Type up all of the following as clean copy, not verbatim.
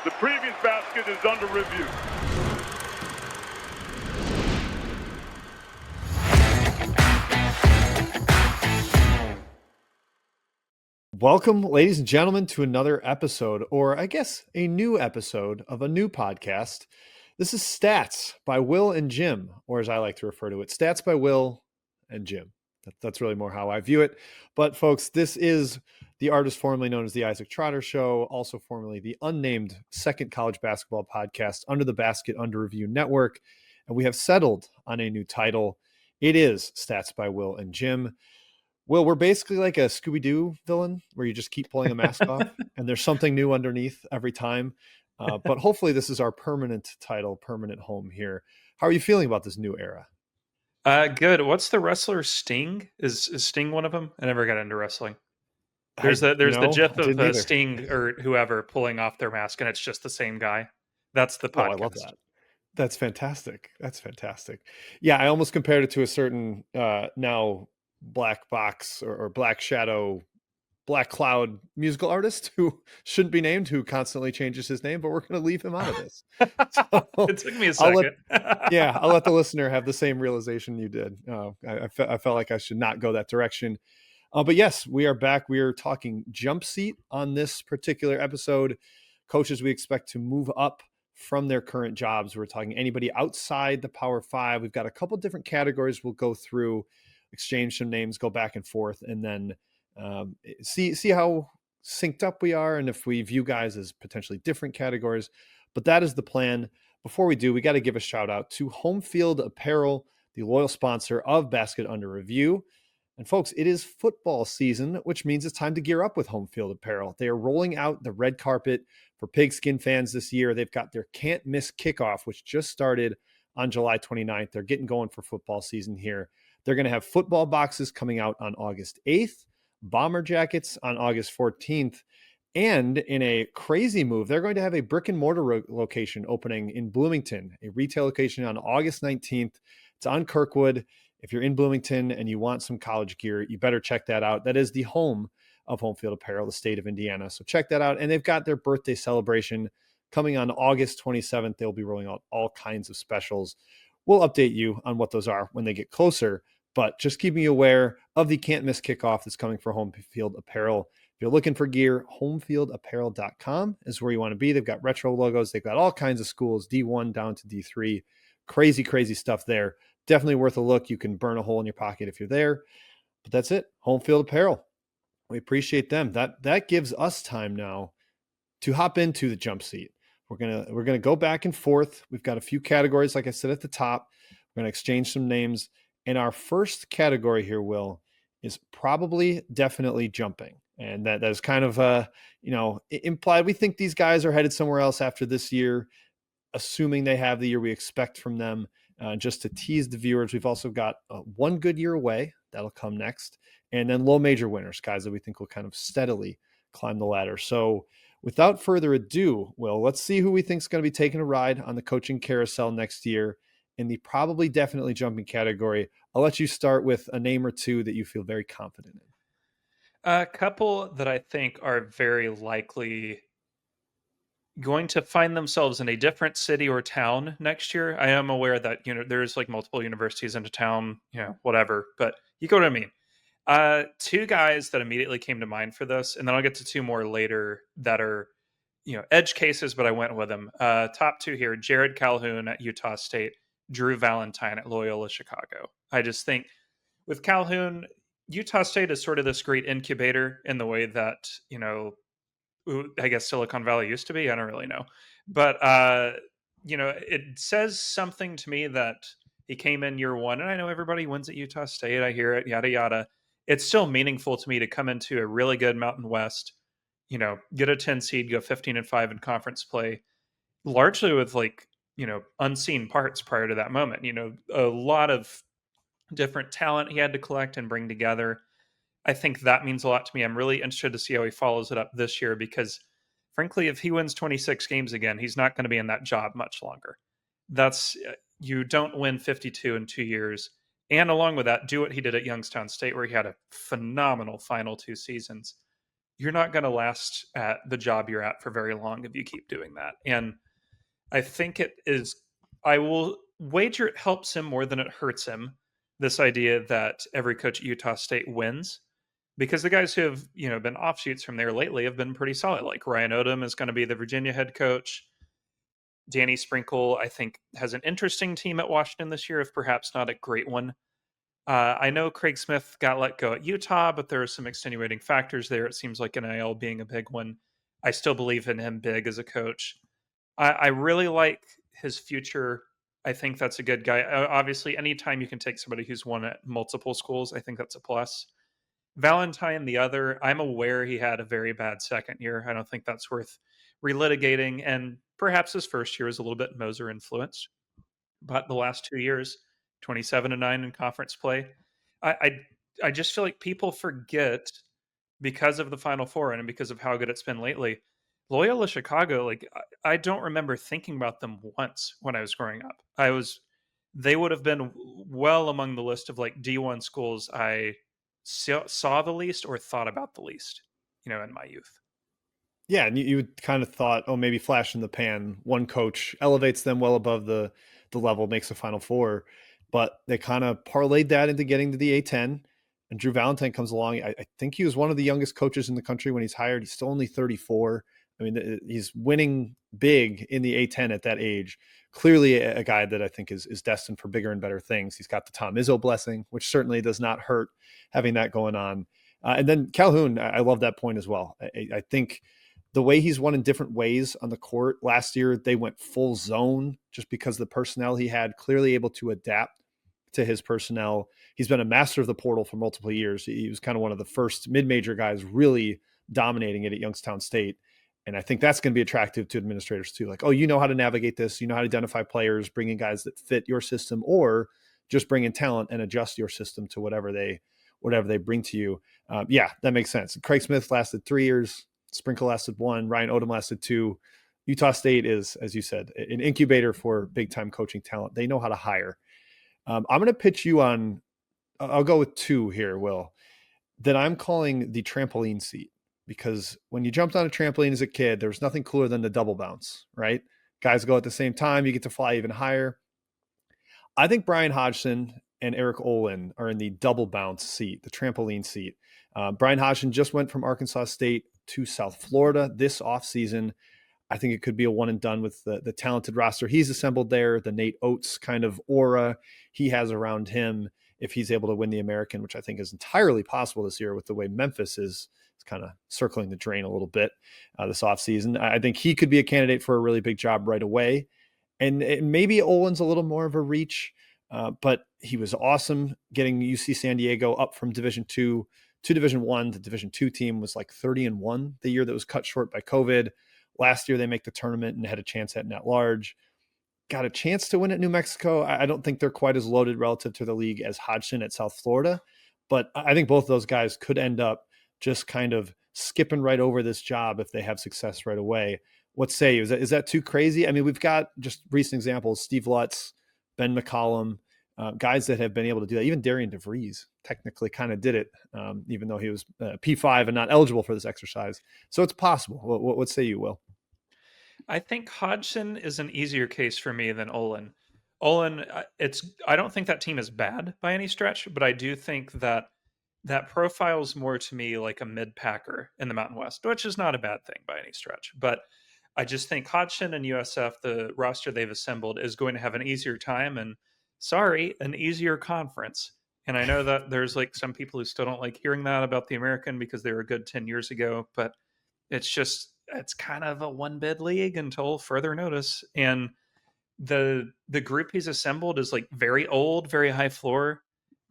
The previous basket is under review. Welcome, ladies and gentlemen, to another episode, or I guess a new episode of a new podcast. This is Stats by Will and Jim, or as I like to refer to it, Stats by Will and Jim. That's really more how I view it. But folks, this is the artist formerly known as the Isaac Trotter Show, also formerly the unnamed second college basketball podcast under the Basket Under Review Network. And we have settled on a new title. It is Stats by Will and Jim. Will, we're basically like a Scooby-Doo villain where you just keep pulling a mask off and there's something new underneath every time. But hopefully this is our permanent title, permanent home here. How are you feeling about this new era? Good. What's the wrestler Sting? Is Sting one of them? I never got into wrestling. There's the gif of Sting or whoever pulling off their mask and it's just the same guy. That's the podcast. Oh, I love that. That's fantastic. That's fantastic. Yeah, I almost compared it to a certain now black box or black shadow, black cloud musical artist who shouldn't be named, who constantly changes his name, but we're going to leave him out of this. So, it took me a second. I'll let the listener have the same realization you did. I felt like I should not go that direction. But yes, we are back. We are talking jump seat on this particular episode. Coaches we expect to move up from their current jobs. We're talking anybody outside the Power Five. We've got a couple different categories we'll go through, exchange some names, go back and forth, and then see how synced up we are and if we view guys as potentially different categories. But that is the plan. Before we do, we got to give a shout out to Home Field Apparel, the loyal sponsor of Basket Under Review. And folks, it is football season, which means it's time to gear up with Home Field Apparel. They are rolling out the red carpet for pigskin fans this year. They've got their can't miss kickoff, which just started on July 29th. They're getting going for football season here. They're going to have football boxes coming out on August 8th, bomber jackets on August 14th, and in a crazy move, they're going to have a brick and mortar location opening in Bloomington, a retail location on August 19th. It's on Kirkwood. If you're in Bloomington and you want some college gear, you better check that out. That is the home of Home Field Apparel, the state of Indiana. So check that out. And they've got their birthday celebration coming on August 27th. They'll be rolling out all kinds of specials. We'll update you on what those are when they get closer, but just keeping you aware of the can't miss kickoff that's coming for Home Field Apparel. If you're looking for gear, homefieldapparel.com is where you want to be. They've got retro logos. They've got all kinds of schools, D1 down to D3. Crazy, crazy stuff there. Definitely worth a look. You can burn a hole in your pocket if you're there. But that's it. Home Field Apparel. We appreciate them. That gives us time now to hop into the jump seat. We're gonna go back and forth. We've got a few categories, like I said at the top. We're gonna exchange some names. And our first category here, Will, is probably definitely jumping. And that is kind of implied. We think these guys are headed somewhere else after this year, assuming they have the year we expect from them. Just to tease the viewers, we've also got one good year away. That'll come next. And then low major winners, guys that we think will kind of steadily climb the ladder. So without further ado, Will, let's see who we think is going to be taking a ride on the coaching carousel next year in the probably definitely jumping category. I'll let you start with a name or two that you feel very confident in. A couple that I think are very likely going to find themselves in a different city or town next year. I am aware that, there's like multiple universities into town, whatever, but you get what I mean. Two guys that immediately came to mind for this, and then I'll get to two more later that are, edge cases, but I went with them. Top two here, Jared Calhoun at Utah State, Drew Valentine at Loyola Chicago. I just think with Calhoun, Utah State is sort of this great incubator in the way that, I guess Silicon Valley used to be. I don't really know. But, it says something to me that he came in year one, and I know everybody wins at Utah State. I hear it, yada, yada. It's still meaningful to me to come into a really good Mountain West, get a 10 seed, go 15-5 in conference play, largely with unseen parts prior to that moment. A lot of different talent he had to collect and bring together. I think that means a lot to me. I'm really interested to see how he follows it up this year because, frankly, if he wins 26 games again, he's not going to be in that job much longer. You don't win 52 in 2 years. And along with that, do what he did at Youngstown State, where he had a phenomenal final 2 seasons. you're not going to last at the job you're at for very long if you keep doing that. And I think I will wager it helps him more than it hurts him, this idea that every coach at Utah State wins. Because the guys who have, been offshoots from there lately have been pretty solid. Like Ryan Odom is going to be the Virginia head coach. Danny Sprinkle, I think, has an interesting team at Washington this year, if perhaps not a great one. I know Craig Smith got let go at Utah, but there are some extenuating factors there. It seems like NIL being a big one. I still believe in him big as a coach. I really like his future. I think that's a good guy. Obviously, anytime you can take somebody who's won at multiple schools, I think that's a plus. Valentine, the other, I'm aware he had a very bad second year. I don't think that's worth relitigating. And perhaps his first year was a little bit Moser influenced. But the last 2 years, 27-9 in conference play. I, I I just feel like people forget because of the Final Four and because of how good it's been lately. Loyola Chicago, like I don't remember thinking about them once when I was growing up. They would have been well among the list of like D1 schools I saw the least or thought about the least, in my youth. Yeah, and you kind of thought, oh, maybe flash in the pan. One coach elevates them well above the level, makes a Final Four, but they kind of parlayed that into getting to the A10. And Drew Valentine comes along. I think he was one of the youngest coaches in the country when he's hired. He's still only 34. I mean, he's winning big in the A10 at that age. Clearly a guy that I think is destined for bigger and better things. He's got the Tom Izzo blessing, which certainly does not hurt having that going on. And then Calhoun, I love that point as well. I think the way he's won in different ways on the court. Last year, they went full zone just because the personnel he had, clearly able to adapt to his personnel. He's been a master of the portal for multiple years. He was kind of one of the first mid-major guys really dominating it at Youngstown State. And I think that's going to be attractive to administrators too. Like, oh, you know how to navigate this. You know how to identify players, bring in guys that fit your system, or just bring in talent and adjust your system to whatever they bring to you. Yeah, that makes sense. Craig Smith lasted 3 years. Sprinkle lasted 1. Ryan Odom lasted 2. Utah State is, as you said, an incubator for big-time coaching talent. They know how to hire. I'm going to pitch you on, I'll go with 2 here, Will, that I'm calling the trampoline seat. Because when you jumped on a trampoline as a kid, there was nothing cooler than the double bounce, right? Guys go at the same time. You get to fly even higher. I think Brian Hodgson and Eric Olin are in the double bounce seat, the trampoline seat. Brian Hodgson just went from Arkansas State to South Florida this offseason. I think it could be a one and done with the talented roster he's assembled there, the Nate Oates kind of aura he has around him if he's able to win the American, which I think is entirely possible this year with the way Memphis is kind of circling the drain a little bit this offseason. I think he could be a candidate for a really big job right away. And maybe Olin's a little more of a reach, but he was awesome getting UC San Diego up from Division II to Division I. The Division II team was like 30-1 the year that was cut short by COVID. Last year, they make the tournament and had a chance at net large. Got a chance to win at New Mexico. I don't think they're quite as loaded relative to the league as Hodgson at South Florida, but I think both of those guys could end up just kind of skipping right over this job if they have success right away. What say you? Is that too crazy? I mean, we've got just recent examples, Steve Lutz, Ben McCollum, guys that have been able to do that. Even Darian DeVries technically kind of did it, even though he was P5 and not eligible for this exercise. So it's possible. What say you, Will? I think Hodgson is an easier case for me than Olin. Olin, I don't think that team is bad by any stretch, but I do think that profiles more to me like a mid-packer in the Mountain West, which is not a bad thing by any stretch. But I just think Hodgson and USF, the roster they've assembled, is going to have an easier time and, an easier conference. And I know that there's like some people who still don't like hearing that about the American because they were good 10 years ago, but it's kind of a one-bid league until further notice. And the group he's assembled is like very old, very high floor,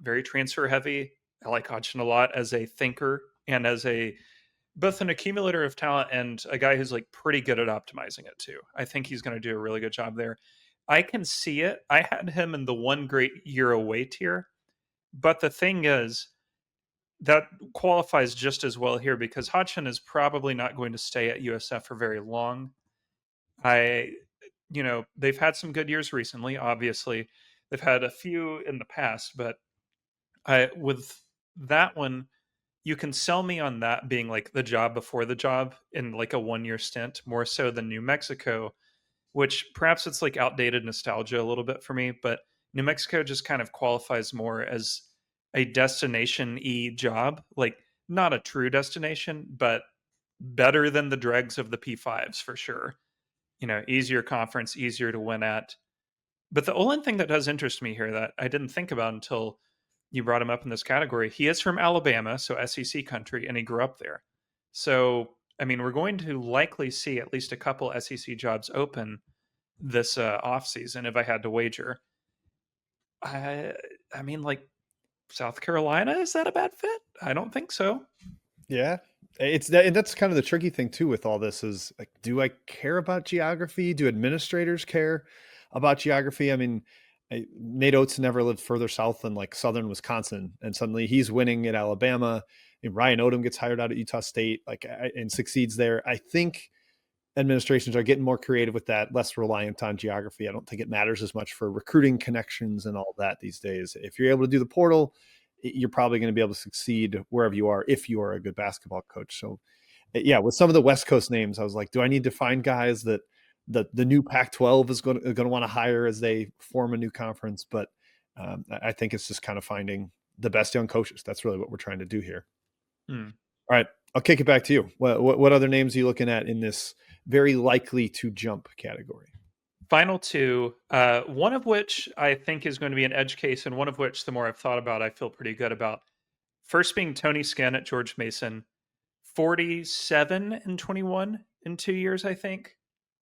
very transfer heavy. I like Hodgson a lot as a thinker and as both an accumulator of talent and a guy who's like pretty good at optimizing it too. I think he's going to do a really good job there. I can see it. I had him in the one great year away tier, but the thing is that qualifies just as well here because Hodgson is probably not going to stay at USF for very long. They've had some good years recently. Obviously, they've had a few in the past, but with that one, you can sell me on that being like the job before the job in like a 1 year stint, more so than New Mexico, which perhaps it's like outdated nostalgia a little bit for me, but New Mexico just kind of qualifies more as a destination e job, like not a true destination, but better than the dregs of the P5s for sure. Easier conference, easier to win at. But the only thing that does interest me here that I didn't think about until you brought him up in this category, he is from Alabama, so SEC country, and he grew up there. So, I mean, we're going to likely see at least a couple SEC jobs open this off season if I had to wager. I I mean, like South Carolina, is that a bad fit? I don't think so. Yeah. It's that, and that's kind of the tricky thing too with all this is like, do I care about geography? Do administrators care about geography? I mean, Nate Oates never lived further south than like southern Wisconsin, and suddenly he's winning at Alabama. And Ryan Odom gets hired out at Utah State, and succeeds there. I think administrations are getting more creative with that, less reliant on geography. I don't think it matters as much for recruiting connections and all that these days. If you're able to do the portal, you're probably going to be able to succeed wherever you are if you are a good basketball coach. So, yeah, with some of the West Coast names, I was like, do I need to find guys that the new Pac-12 is going to want to hire as they form a new conference? But I think it's just kind of finding the best young coaches. That's really what we're trying to do here. Hmm. All right, I'll kick it back to you. What other names are you looking at in this very likely to jump category? Final two, one of which I think is going to be an edge case, and one of which, the more I've thought about, I feel pretty good about. First being Tony Skinn at George Mason, 47 and 21 in 2 years, I think.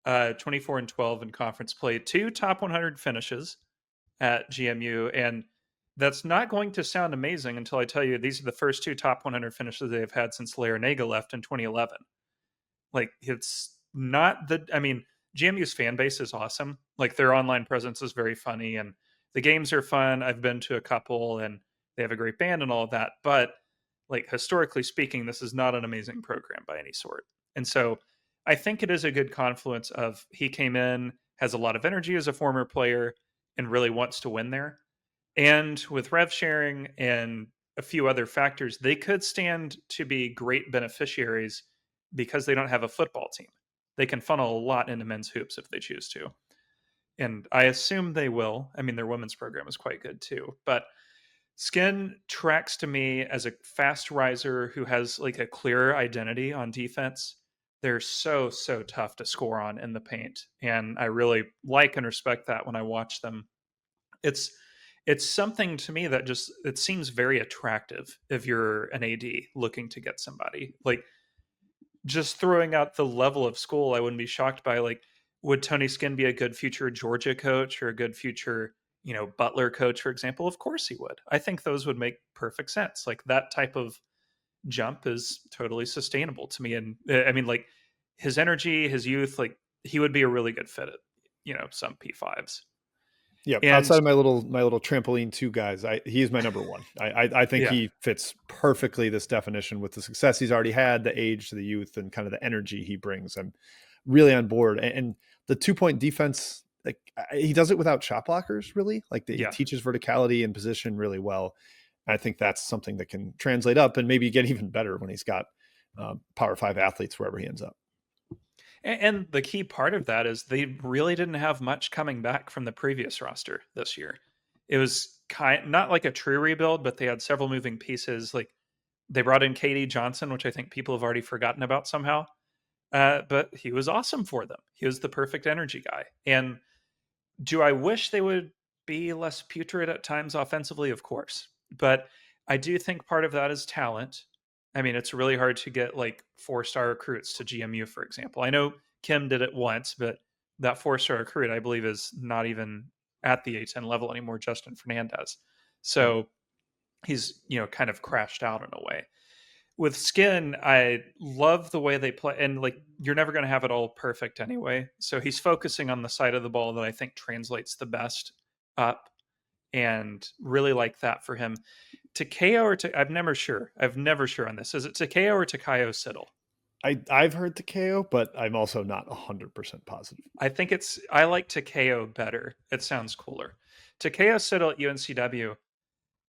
24 and 12 in conference play, 2 top 100 finishes at GMU, and that's not going to sound amazing until I tell you these are the first 2 top 100 finishes they've had since Larinaga left in 2011. Like, it's not the, I mean, GMU's fan base is awesome. Like, their online presence is very funny, and the games are fun. I've been to a couple, and they have a great band and all of that. But, like, historically speaking, this is not an amazing program by any sort. And so I think it is a good confluence of he came in, has a lot of energy as a former player, and really wants to win there. And with rev sharing and a few other factors, they could stand to be great beneficiaries because they don't have a football team. They can funnel a lot into men's hoops if they choose to. And I assume they will. I mean, their women's program is quite good too. But Skinn tracks to me as a fast riser who has like a clear identity on defense. They're so tough to score on in the paint. And I really like and respect that when I watch them. It's something to me that just it seems very attractive if you're an AD looking to get somebody. Like, just throwing out the level of school, I wouldn't be shocked by, like, would Tony Skinn be a good future Georgia coach or a good future, Butler coach, for example? Of course he would. I think those would make perfect sense. Like, that type of jump is totally sustainable to me. And I mean, like, his energy, his youth, like, he would be a really good fit at, some P5s. Yeah, And outside of my little trampoline 2 guys, he's my number one. I think yeah, he fits perfectly this definition with the success he's already had, the age, the youth, and kind of the energy he brings. I'm really on board. And the 2-point defense, like he does it without shot blockers, really. Like he yeah. teaches verticality and position really well. I think that's something that can translate up and maybe get even better when he's got Power 5 athletes wherever he ends up. And the key part of that is they really didn't have much coming back from the previous roster this year. It was not like a true rebuild, but they had several moving pieces. Like, they brought in KD Johnson, which I think people have already forgotten about somehow. But he was awesome for them. He was the perfect energy guy. And do I wish they would be less putrid at times offensively? Of course. But I do think part of that is talent. I mean, it's really hard to get like 4-star recruits to GMU, for example. I know Kim did it once, but that 4-star recruit, I believe, is not even at the A10 level anymore, Justin Fernandez. So he's, kind of crashed out in a way. With Skinn, I love the way they play. And like, you're never going to have it all perfect anyway. So he's focusing on the side of the ball that I think translates the best up, and really like that for him. Takeo or I'm never sure. On this. Is it Takeo or Takayo Siddle? I've heard Takeo, but I'm also not 100% positive. I like Takeo better. It sounds cooler. Takeo Siddle at UNCW.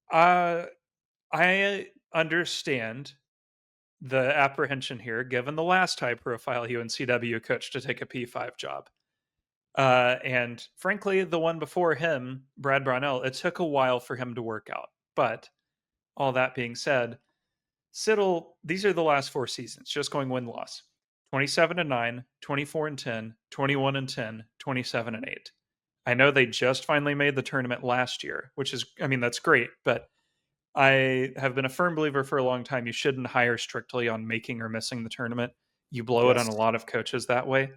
I understand the apprehension here, given the last high-profile UNCW coach to take a P5 job. And frankly, the one before him, Brad Brownell, it took a while for him to work out. But all that being said, Siddle, these are the last 4 seasons, just going win-loss. 27-9, 24-10, 21-10, 27-8. I know they just finally made the tournament last year, which is, I mean, that's great, but I have been a firm believer for a long time. You shouldn't hire strictly on making or missing the tournament. You blow it on a lot of coaches that way.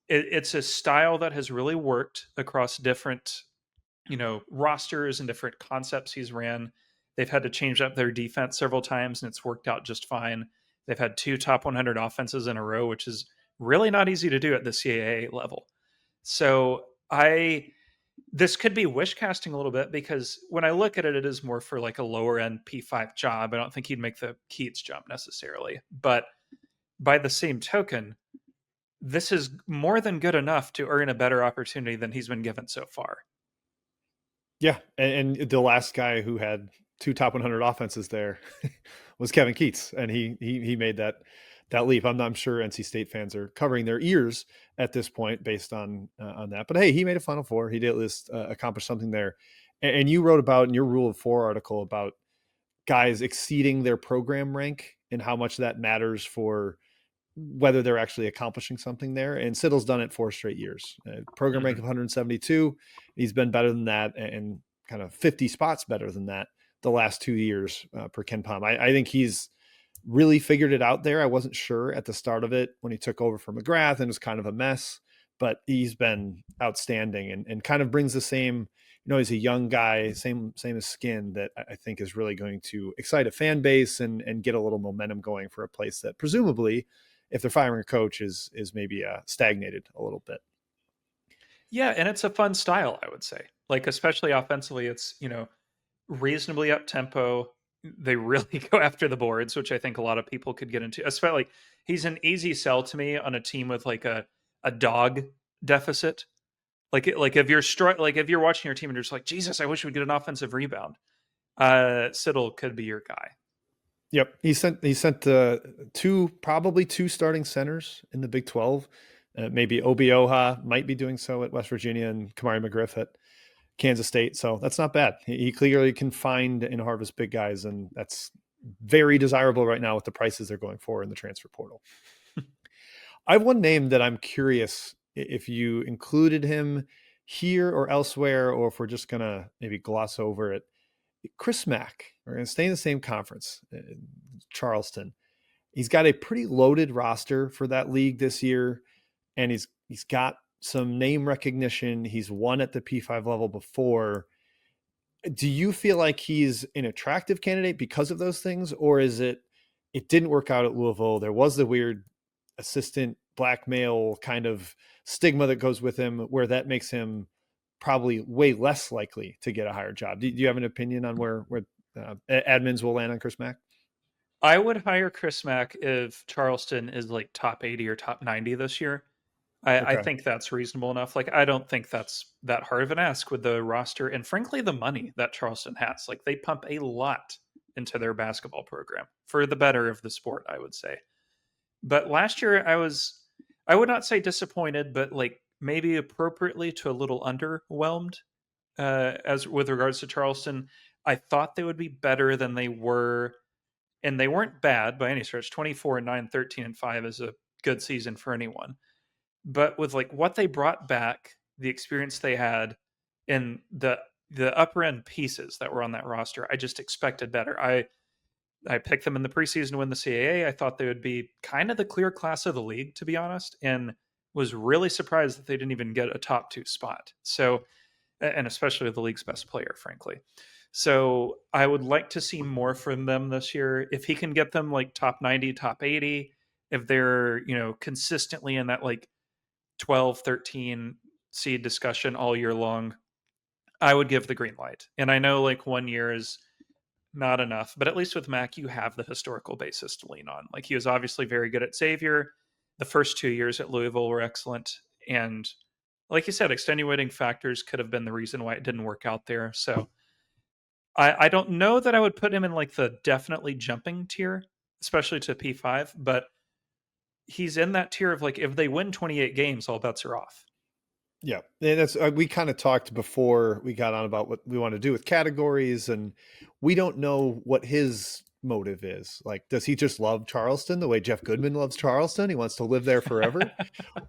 It's a style that has really worked across different, rosters and different concepts he's ran. They've had to change up their defense several times, and it's worked out just fine. They've had 2 top 100 offenses in a row, which is really not easy to do at the CAA level. So this could be wish casting a little bit, because when I look at it, it is more for like a lower end P5 job. I don't think he'd make the Keats jump necessarily. But by the same token, this is more than good enough to earn a better opportunity than he's been given so far. Yeah. And the last guy who had 2 top 100 offenses there was Kevin Keats. And he made that leap. I'm sure NC State fans are covering their ears at this point based on that. But hey, he made a Final Four. He did at least accomplish something there. And you wrote about in your Rule of 4 article about guys exceeding their program rank and how much that matters for whether they're actually accomplishing something there. And Siddle's done it 4 straight years. Program rank of 172. He's been better than that, and kind of 50 spots better than that the last 2 years per Ken Pom. I think he's really figured it out there. I wasn't sure at the start of it when he took over for McGrath, and it was kind of a mess, but he's been outstanding and kind of brings the same, he's a young guy, same as Skin, that I think is really going to excite a fan base and get a little momentum going for a place that presumably, if they're firing a coach, is maybe stagnated a little bit. Yeah, and it's a fun style, I would say. Like, especially offensively, it's, reasonably up tempo. They really go after the boards, which I think a lot of people could get into. Especially, like, he's an easy sell to me on a team with like a dog deficit. Like if you're watching your team and you're just like, Jesus, I wish we'd get an offensive rebound. Siddle could be your guy. Yep, he sent probably two starting centers in the Big 12. Maybe Obioha might be doing so at West Virginia, and Kamari McGriff at Kansas State. So that's not bad. He clearly can find and harvest big guys, and that's very desirable right now with the prices they're going for in the transfer portal. I have one name that I'm curious if you included him here or elsewhere, or if we're just going to maybe gloss over it. Chris Mack. We're going to stay in the same conference, Charleston. He's got a pretty loaded roster for that league this year, and he's got some name recognition. He's won at the P5 level before. Do you feel like he's an attractive candidate because of those things, or is it didn't work out at Louisville? There was the weird assistant blackmail kind of stigma that goes with him, where that makes him probably way less likely to get a higher job. Do you have an opinion on where admins will land on Chris Mack? I would hire Chris Mack if Charleston is like top 80 or top 90 this year. I think that's reasonable enough. Like, I don't think that's that hard of an ask with the roster and frankly the money that Charleston has. Like, they pump a lot into their basketball program for the better of the sport, I would say. But last year I would not say disappointed, but like maybe appropriately to a little underwhelmed as with regards to Charleston. I thought they would be better than they were, and they weren't bad by any stretch. 24-9, 13-5 is a good season for anyone. But with like what they brought back, the experience they had, and the upper end pieces that were on that roster, I just expected better. I picked them in the preseason to win the CAA. I thought they would be kind of the clear class of the league, to be honest, and was really surprised that they didn't even get a top 2 spot. So, and especially with the league's best player, frankly. So I would like to see more from them this year. If he can get them like top 90, top 80, if they're, consistently in that like 12, 13 seed discussion all year long, I would give the green light. And I know like 1 year is not enough, but at least with Mac, you have the historical basis to lean on. Like, he was obviously very good at Xavier. The first 2 years at Louisville were excellent. And like you said, extenuating factors could have been the reason why it didn't work out there. So I don't know that I would put him in like the definitely jumping tier, especially to P5, but he's in that tier of like if they win 28 games, all bets are off. Yeah, and that's we kind of talked before we got on about what we want to do with categories, and we don't know what his motive is. Like, does he just love Charleston the way Jeff Goodman loves Charleston? He wants to live there forever,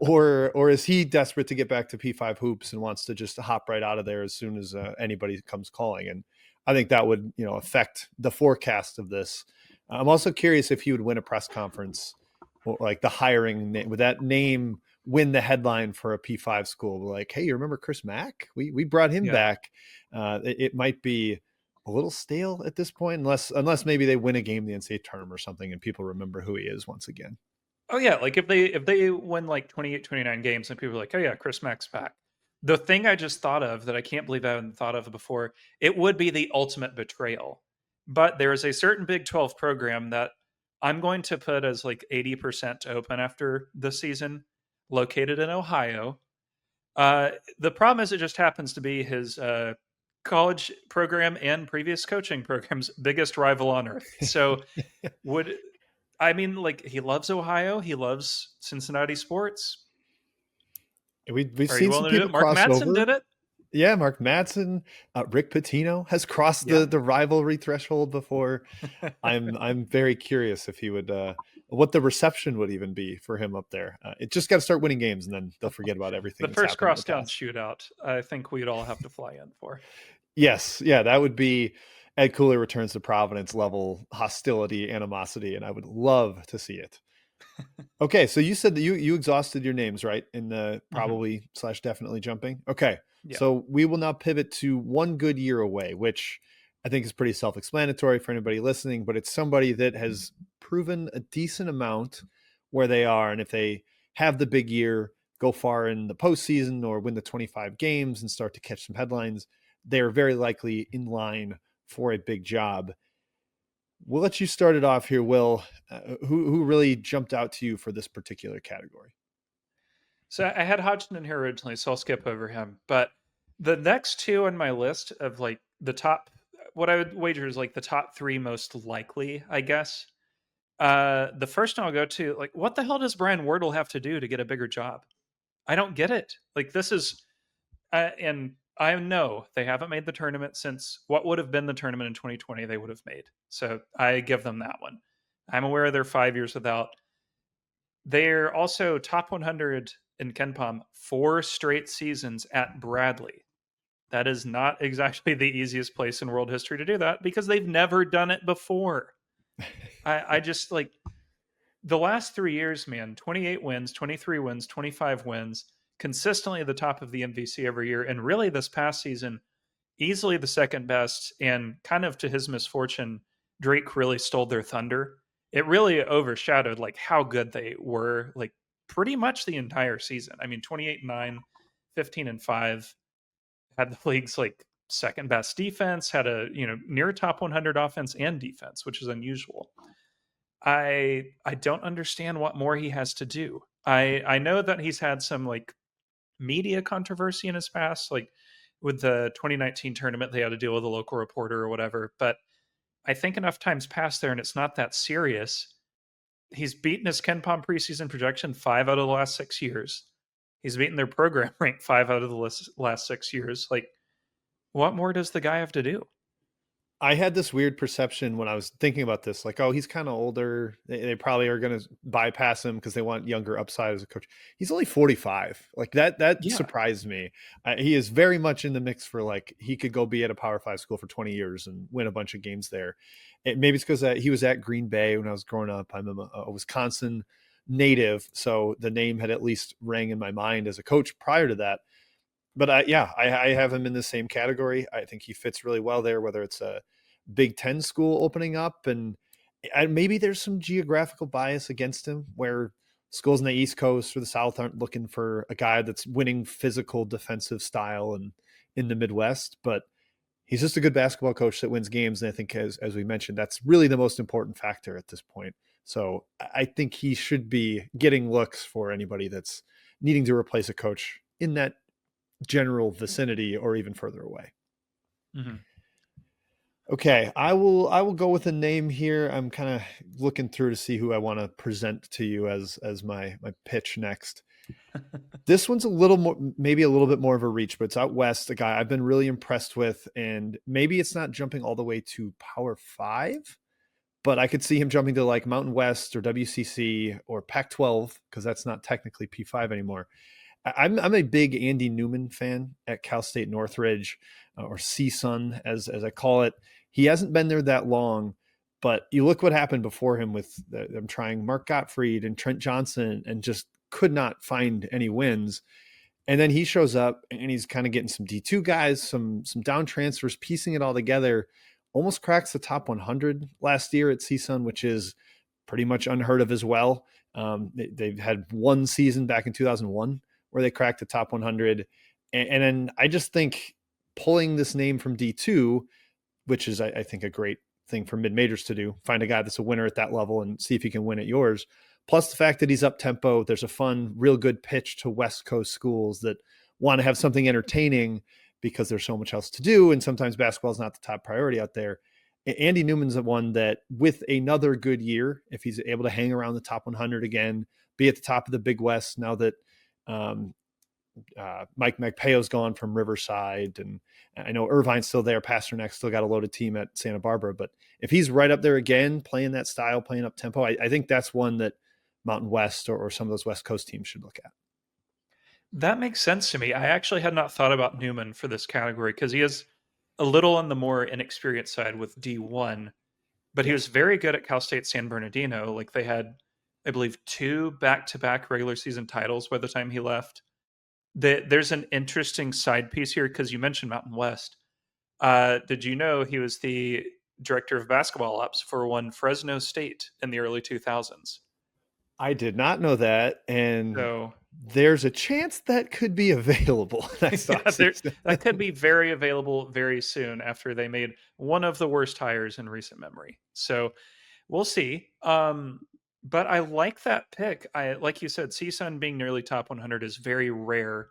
or is he desperate to get back to P5 hoops and wants to just hop right out of there as soon as anybody comes calling? And I think that would affect the forecast of this. I'm also curious if he would win a press conference, or like the hiring name, with that name win the headline for a P5 school. Like, hey, you remember Chris Mack? We brought him back. It might be a little stale at this point, unless maybe they win a game in the NCAA tournament or something and people remember who he is once again. Oh yeah, like if they win like 28, 29 games and people are like, oh yeah, Chris Mack's back. The thing I just thought of that I can't believe I haven't thought of before, it would be the ultimate betrayal. But there is a certain Big 12 program that I'm going to put as like 80% open after the season, located in Ohio. The problem is it just happens to be his college program and previous coaching program's biggest rival on earth. So like he loves Ohio, he loves Cincinnati sports. We've seen some people Mark cross Madsen over. did it. Yeah, Mark Madsen, Rick Pitino has crossed the rivalry threshold before. I'm very curious if he would, what the reception would even be for him up there. It just got to start winning games, and then they'll forget about everything. The first crosstown shootout, I think we'd all have to fly in for. Yes, yeah, that would be Ed Cooler returns to Providence level hostility, animosity, and I would love to see it. Okay, so you said that you exhausted your names, right? In the probably / definitely jumping. Okay, yeah. So we will now pivot to one good year away, which I think is pretty self-explanatory for anybody listening, but it's somebody that has proven a decent amount where they are, and if they have the big year, go far in the postseason or win the 25 games and start to catch some headlines, they're very likely in line for a big job. We'll let you start it off here, Will. Who really jumped out to you for this particular category? So I had Hodgson in here originally, so I'll skip over him. But the next two on my list of like the top, what I would wager is like the top three most likely, I guess. The first one I'll go to, like, what the hell does Brian Wardle have to do to get a bigger job? I don't get it. Like, this is, and I know they haven't made the tournament since what would have been the tournament in 2020 they would have made. So I give them that one. I'm aware they're 5 years without. They're also top 100 in KenPom 4 straight seasons at Bradley. That is not exactly the easiest place in world history to do that because they've never done it before. I just like the last 3 years, man, 28 wins, 23 wins, 25 wins, consistently at the top of the MVC every year. And really this past season, easily the second best. And kind of to his misfortune, Drake really stole their thunder. It really overshadowed like how good they were, like pretty much the entire season. I mean, 28-9, 15-5, had the league's like second best defense, had a near top 100 offense and defense, which is unusual. I don't understand what more he has to do. I know that he's had some like media controversy in his past, like with the 2019 tournament, they had to deal with a local reporter or whatever. But I think enough times passed there and it's not that serious. He's beaten his KenPom preseason projection 5 out of the last 6 years. He's beaten their program rank 5 out of the last 6 years. Like, what more does the guy have to do? I had this weird perception when I was thinking about this, like, oh, he's kind of older. They probably are going to bypass him because they want younger upside as a coach. He's only 45. Like that surprised me. He is very much in the mix for like, he could go be at a Power 5 school for 20 years and win a bunch of games there. Maybe it's because he was at Green Bay when I was growing up. I'm a Wisconsin native, so the name had at least rang in my mind as a coach prior to that. But I have him in the same category. I think he fits really well there, whether it's a Big Ten school opening up, and maybe there's some geographical bias against him where schools in the East Coast or the South aren't looking for a guy that's winning physical defensive style and in the Midwest, but he's just a good basketball coach that wins games. And I think as we mentioned, that's really the most important factor at this point. So I think he should be getting looks for anybody that's needing to replace a coach in that general vicinity or even further away. Mm-hmm. Okay, I will go with a name here. I'm kind of looking through to see who I want to present to you as my pitch next. This one's a little more, maybe a little bit more of a reach, but it's out west. A guy I've been really impressed with, and maybe it's not jumping all the way to Power Five, but I could see him jumping to like Mountain West or WCC or Pac-12 because that's not technically P5 anymore. I'm a big Andy Newman fan at Cal State Northridge, or CSUN as I call it. He hasn't been there that long, but you look what happened before him with them trying Mark Gottfried and Trent Johnson and just could not find any wins. And then he shows up and he's kind of getting some D2 guys, some down transfers, piecing it all together. Almost cracks the top 100 last year at CSUN, which is pretty much unheard of as well. They've had one season back in 2001 where they cracked the top 100. And then I just think pulling this name from D2, which is, I think, a great thing for mid-majors to do, find a guy that's a winner at that level and see if he can win at yours. Plus the fact that he's up tempo, there's a fun, real good pitch to West Coast schools that want to have something entertaining because there's so much else to do. And sometimes basketball is not the top priority out there. Andy Newman's the one that with another good year, if he's able to hang around the top 100 again, be at the top of the Big West now that Mike Magpeo's gone from Riverside, and I know Irvine's still there. Pasternak's still got a loaded team at Santa Barbara, but if he's right up there again, playing that style, playing up tempo, I think that's one that Mountain West or some of those West Coast teams should look at. That makes sense to me. I actually had not thought about Newman for this category because he is a little on the more inexperienced side with D1, but he was very good at Cal State San Bernardino. Like they had, I believe, 2 back-to-back regular season titles by the time he left. There's an interesting side piece here because you mentioned Mountain West. Did you know he was the director of basketball ops for one Fresno State in the early 2000s? I did not know that, and So there's a chance that could be available next offseason. that could be very available very soon after they made one of the worst hires in recent memory. So we'll see. But I like that pick. I like you said, CSUN being nearly top 100 is very rare.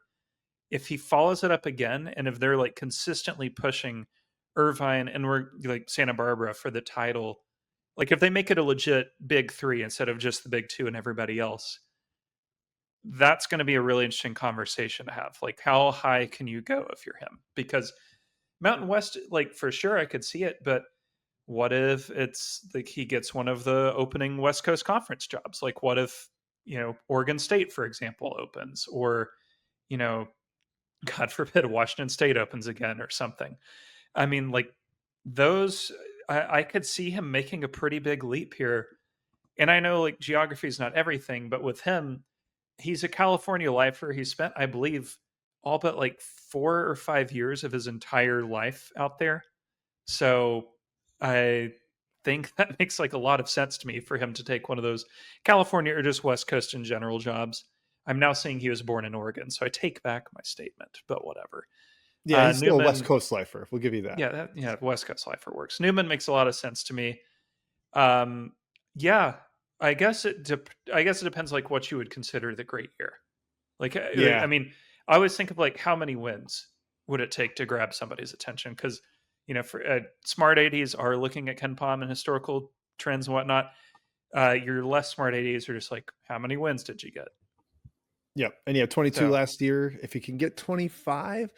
If he follows it up again, and if they're like consistently pushing Irvine and we're like Santa Barbara for the title, like if they make it a legit big 3 instead of just the big 2 and everybody else, that's going to be a really interesting conversation to have. Like, how high can you go if you're him? Because Mountain West, like for sure, I could see it, but what if it's like he gets one of the opening West Coast Conference jobs? Like, what if, Oregon State, for example, opens, or, God forbid, Washington State opens again or something? I mean, like those, I could see him making a pretty big leap here. And I know like geography is not everything, but with him, he's a California lifer. He spent, I believe, all but like 4 or 5 years of his entire life out there. So I think that makes like a lot of sense to me for him to take one of those California or just West Coast in general jobs. I'm now saying he was born in Oregon, so I take back my statement, but whatever. Yeah, he's still Newman, a West Coast lifer. We'll give you that. Yeah, West Coast lifer works. Newman makes a lot of sense to me. Yeah, I guess it depends like what you would consider the great year. Like, Yeah. I mean, I always think of like how many wins would it take to grab somebody's attention? Because for smart 80s are looking at Ken Pom and historical trends and whatnot. Your less smart 80s are just like, how many wins did you get? Yep. And yeah, 22 last year. If he can get 25,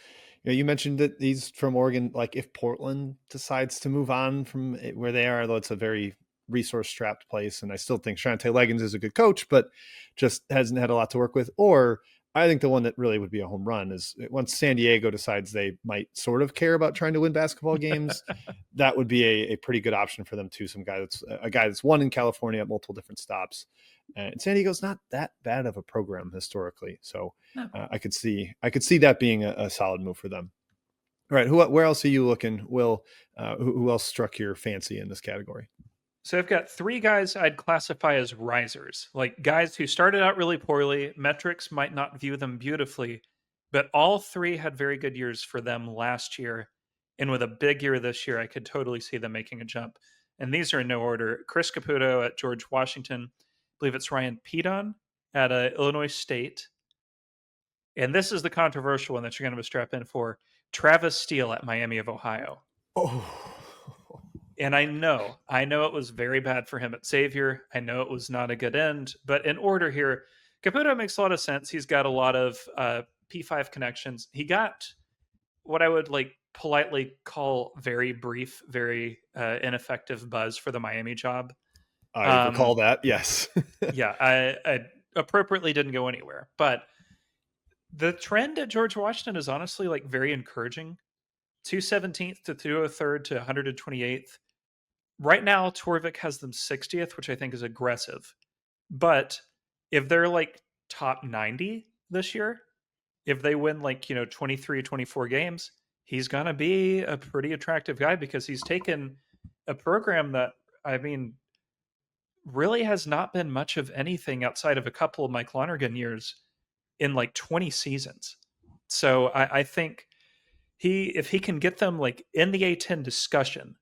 you mentioned that he's from Oregon. Like if Portland decides to move on from where they are, though it's a very resource strapped place. And I still think Shante Leggins is a good coach, but just hasn't had a lot to work with. Or I think the one that really would be a home run is once San Diego decides they might sort of care about trying to win basketball games, that would be a pretty good option for them too. Some guy that's won in California at multiple different stops. And San Diego's not that bad of a program historically. So No. I could see that being a solid move for them. All right. Where else are you looking, Will? Who else struck your fancy in this category? So I've got 3 guys I'd classify as risers, like guys who started out really poorly. Metrics might not view them beautifully, but all 3 had very good years for them last year. And with a big year this year, I could totally see them making a jump. And these are in no order. Chris Caputo at George Washington. I believe it's Ryan Pedon at Illinois State. And this is the controversial one that you're going to strap in for. Travis Steele at Miami of Ohio. Oh, And I know it was very bad for him at Xavier. I know it was not a good end, but in order here, Caputo makes a lot of sense. He's got a lot of P5 connections. He got what I would like politely call very brief, very ineffective buzz for the Miami job. I recall that. Yes. Yeah, I appropriately didn't go anywhere, but the trend at George Washington is honestly like very encouraging. 217th to 203rd to 128th. Right now, Torvik has them 60th, which I think is aggressive. But if they're like top 90 this year, if they win like, 23 or 24 games, he's going to be a pretty attractive guy because he's taken a program that, I mean, really has not been much of anything outside of a couple of Mike Lonergan years in like 20 seasons. So I think if he can get them like in the A10 discussion,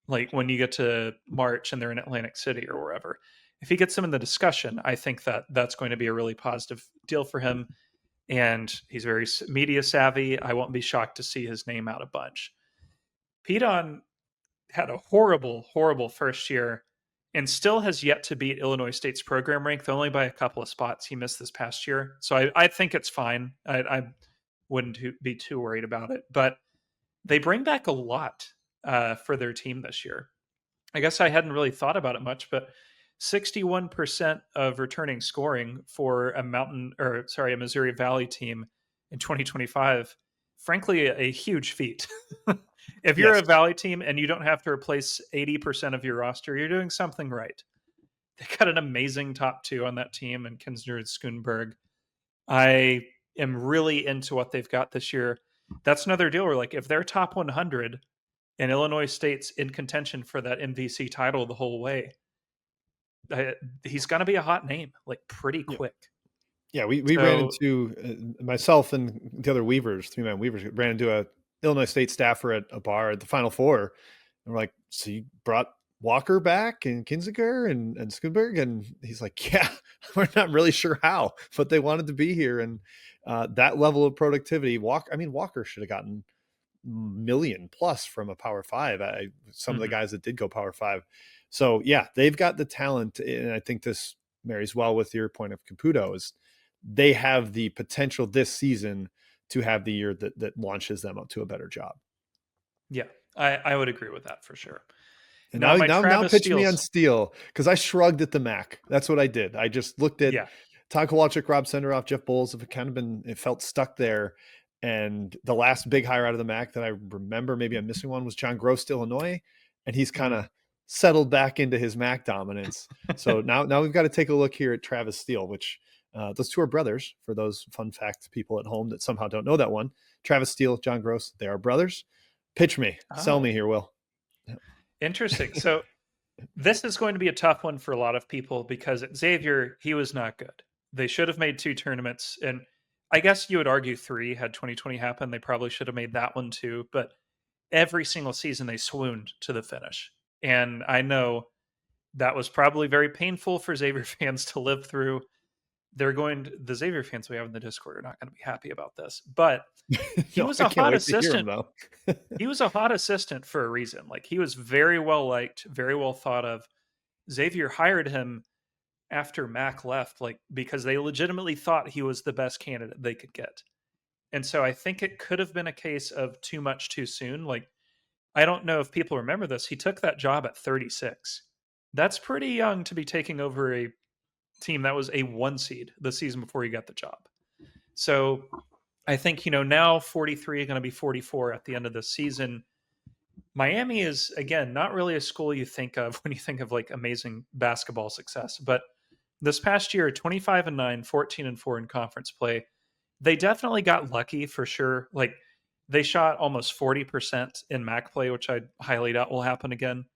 like when you get to March and they're in Atlantic City or wherever, if he gets them in the discussion, I think that that's going to be a really positive deal for him. And he's very media savvy. I won't be shocked to see his name out a bunch. Pedon had a horrible, horrible first year and still has yet to beat Illinois State's program rank, though only by a couple of spots. He missed this past year. So I think it's fine. I wouldn't be too worried about it. But they bring back a lot for their team this year. I guess I hadn't really thought about it much, but 61% of returning scoring for a Missouri Valley team in 2025. Frankly, a huge feat. If you're a Valley team and you don't have to replace 80% of your roster, you're doing something right. They got an amazing top two on that team, and Kinsner and Schoenberg. I am really into what they've got this year. That's another deal where, like, if they're top 100 and Illinois State's in contention for that MVC title the whole way, he's going to be a hot name, like, pretty quick. Yeah, we ran into myself and the other Weavers, 3-man Weavers, ran into a Illinois State staffer at a bar at the Final Four, and we're like, "So you brought Walker back and Kinziger and Schoenberg?" And he's like, "Yeah, we're not really sure how, but they wanted to be here." And that level of productivity, Walker should have gotten million plus from a Power Five. Some of the guys that did go Power Five. So yeah, they've got the talent, and I think this marries well with your point of Caputo. Is they have the potential this season to have the year that launches them up to a better job. Yeah, I would agree with that for sure. And now pitch me on Steele, because I shrugged at the MAC. That's what I did. I just looked at Todd Kowalczyk, Rob Senderoff, Jeff Bowles. It felt stuck there. And the last big hire out of the MAC that I remember, maybe I'm missing one, was John Gross to Illinois. And he's kind of settled back into his MAC dominance. So now we've got to take a look here at Travis Steele, which those two are brothers, for those fun fact people at home that somehow don't know that one. Travis Steele, John Gross, they are brothers. Pitch me. Sell me here, Will. Interesting. So this is going to be a tough one for a lot of people because at Xavier, he was not good. They should have made 2 tournaments. And I guess you would argue 3 had 2020 happened. They probably should have made that one too. But every single season they swooned to the finish. And I know that was probably very painful for Xavier fans to live through. The Xavier fans we have in the Discord are not going to be happy about this, but he was a hot assistant. He was a hot assistant for a reason. Like, he was very well liked, very well thought of. Xavier hired him after Mac left, like, because they legitimately thought he was the best candidate they could get. And so I think it could have been a case of too much too soon. Like, I don't know if people remember this. He took that job at 36. That's pretty young to be taking over a team that was a 1 seed the season before he got the job. So I think, now 43 are going to be 44 at the end of the season. Miami is, again, not really a school you think of when you think of like amazing basketball success, but this past year, 25-9, 14-4 in conference play. They definitely got lucky for sure. Like, they shot almost 40% in MAC play, which I highly doubt will happen again.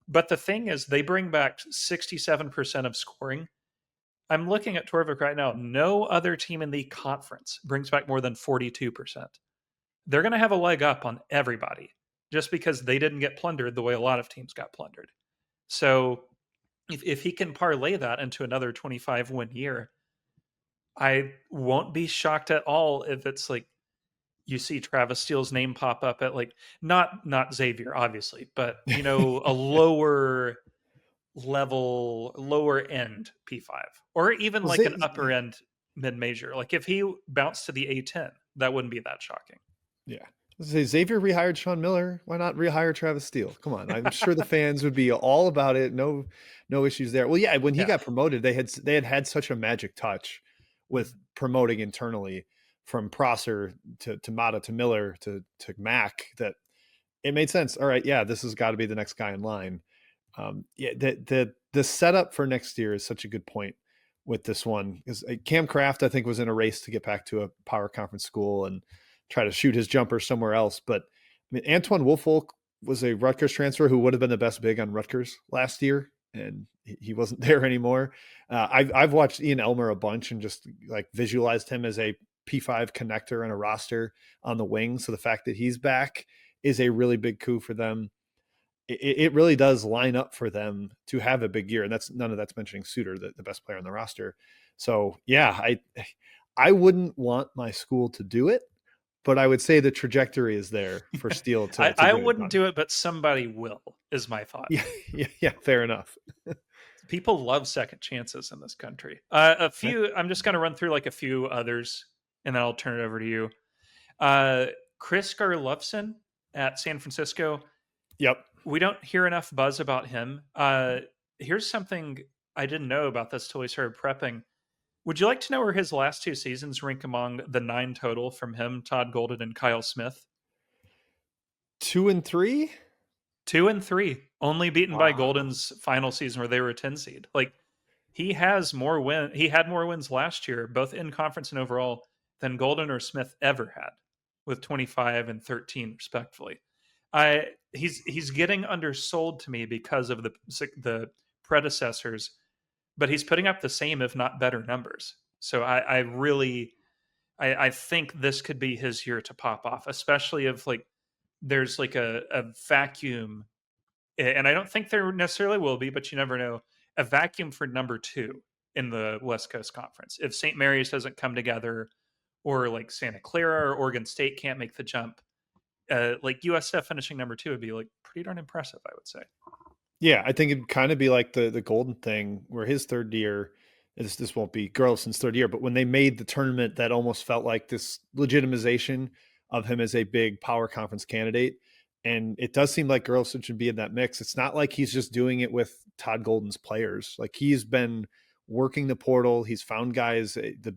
But the thing is, they bring back 67% of scoring. I'm looking at Torvik right now. No other team in the conference brings back more than 42%. They're going to have a leg up on everybody just because they didn't get plundered the way a lot of teams got plundered. So if he can parlay that into another 25-win year, I won't be shocked at all if it's like you see Travis Steele's name pop up at like not Xavier, obviously, but a lower level, lower end P5, or even Well, like an upper end mid major. Like if he bounced to the A10, that wouldn't be that shocking. Yeah. Say Xavier rehired Sean Miller. Why not rehire Travis Steele? Come on. I'm sure the fans would be all about it. No issues there. Well, yeah, when he got promoted, they had such a magic touch with promoting internally from Prosser to Mata to Miller to Mack that it made sense. All right, yeah, this has got to be the next guy in line. Yeah, the setup for next year is such a good point with this one, because Cam Kraft, I think, was in a race to get back to a power conference school and try to shoot his jumper somewhere else. But I mean, Antoine Woolfolk was a Rutgers transfer who would have been the best big on Rutgers last year, and he wasn't there anymore. I've watched Ian Elmer a bunch and just like visualized him as a P5 connector and a roster on the wing. So the fact that he's back is a really big coup for them. It really does line up for them to have a big year. And none of that's mentioning Suter, the best player on the roster. So yeah, I wouldn't want my school to do it, but I would say the trajectory is there for Steele to I wouldn't do it, but somebody will, is my thought. Yeah, fair enough. People love second chances in this country. I'm just going to run through like a few others, and then I'll turn it over to you. Chris Garlufsen at San Francisco. Yep. We don't hear enough buzz about him. Here's something I didn't know about this till we started prepping. Would you like to know where his last two seasons rank among the 9 total from him, Todd Golden, and Kyle Smith? 2 and 3? 2 and 3, only beaten by Golden's final season where they were a 10 seed. Like he had more wins last year, both in conference and overall, than Golden or Smith ever had, with 25 and 13 respectively. He's getting undersold to me because of the predecessors, but he's putting up the same, if not better, numbers. So I think this could be his year to pop off, especially if like there's like a vacuum, and I don't think there necessarily will be, but you never know, a vacuum for number 2 in the West Coast Conference. If St. Mary's doesn't come together, or like Santa Clara or Oregon State can't make the jump, like USF finishing number 2 would be like pretty darn impressive, I would say. Yeah, I think it'd kind of be like the Golden thing, where his third year, this won't be Garlison's third year, but when they made the tournament, that almost felt like this legitimization of him as a big power conference candidate. And it does seem like Garlison should be in that mix. It's not like he's just doing it with Todd Golden's players. Like he's been working the portal. He's found guys. The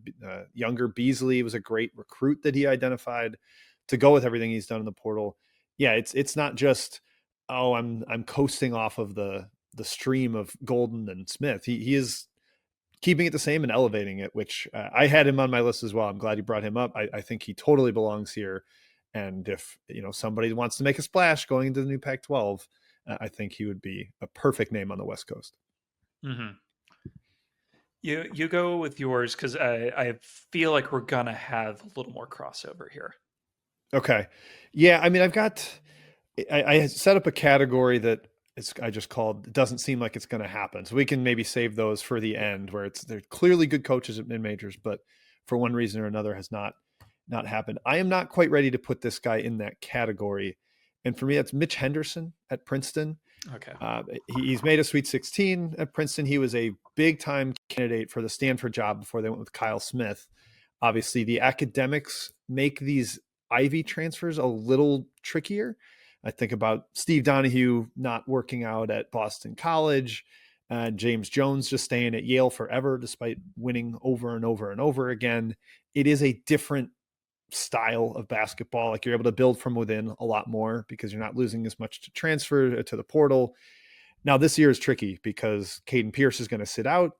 younger Beasley was a great recruit that he identified to go with everything he's done in the portal. Yeah, it's not just, oh, I'm coasting off of the stream of Golden and Smith. He is keeping it the same and elevating it, which I had him on my list as well. I'm glad you brought him up. I think he totally belongs here. And if somebody wants to make a splash going into the new Pac-12, I think he would be a perfect name on the West Coast. Mm-hmm. You go with yours, because I feel like we're gonna have a little more crossover here. Okay. Yeah, I mean, I set up a category that I just called, it doesn't seem like it's going to happen. So we can maybe save those for the end, where they're clearly good coaches at mid-majors, but for one reason or another has not happened. I am not quite ready to put this guy in that category. And for me, that's Mitch Henderson at Princeton. Okay. He's made a Sweet 16 at Princeton. He was a big-time candidate for the Stanford job before they went with Kyle Smith. Obviously, the academics make these Ivy transfers a little trickier. I think about Steve Donahue not working out at Boston College, James Jones just staying at Yale forever despite winning over and over and over again. It is a different style of basketball. Like, you're able to build from within a lot more because you're not losing as much to transfer to the portal. Now this year is tricky because Caden Pierce is going to sit out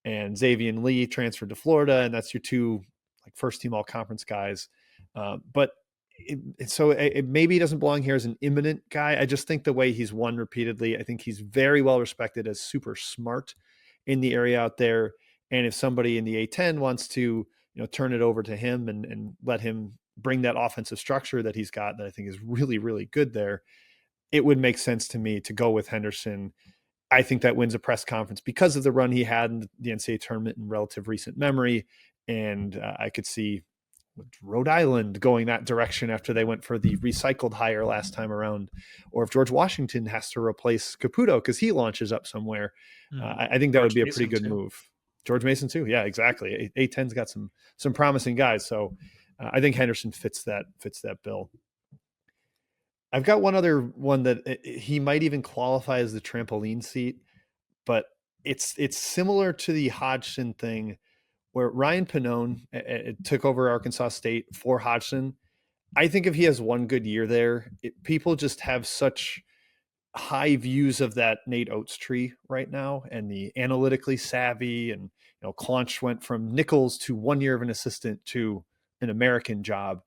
and Xavier Lee transferred to Florida, and that's your two like first team all conference guys. But it maybe he doesn't belong here as an imminent guy. I just think the way he's won repeatedly, I think he's very well respected as super smart in the area out there. And if somebody in the A10 wants to, turn it over to him and let him bring that offensive structure that he's got, that I think is really, really good there, it would make sense to me to go with Henderson. I think that wins a press conference because of the run he had in the NCAA tournament in relative recent memory. And I could see Rhode Island going that direction after they went for the recycled hire last time around, or if George Washington has to replace Caputo because he launches up somewhere. I think that George would be a Mason pretty good too. move. George Mason too. Yeah, exactly. A10's got some promising guys. So I think Henderson fits that bill. I've got one other one that he might even qualify as the trampoline seat, but it's similar to the Hodgson thing where Ryan Pannone took over Arkansas State for Hodgson. I think if he has one good year there, people just have such high views of that Nate Oates tree right now, and the analytically savvy, and Claunch went from Nichols to 1 year of an assistant to an American job.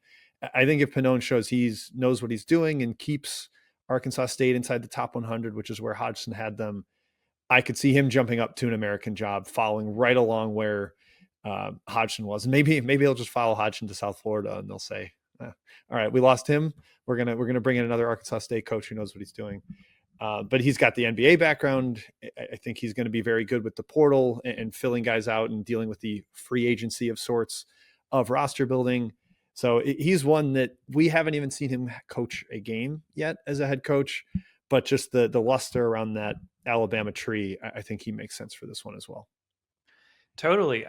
I think if Pannone shows knows what he's doing and keeps Arkansas State inside the top 100, which is where Hodgson had them, I could see him jumping up to an American job, following right along where Hodgson was. And maybe he'll just follow Hodgson to South Florida, and they'll say, all right, we lost him. We're gonna bring in another Arkansas State coach who knows what he's doing. But he's got the NBA background. I think he's going to be very good with the portal and filling guys out and dealing with the free agency of sorts of roster building. So he's one that we haven't even seen him coach a game yet as a head coach, but just the luster around that Alabama tree, I think he makes sense for this one as well. Totally.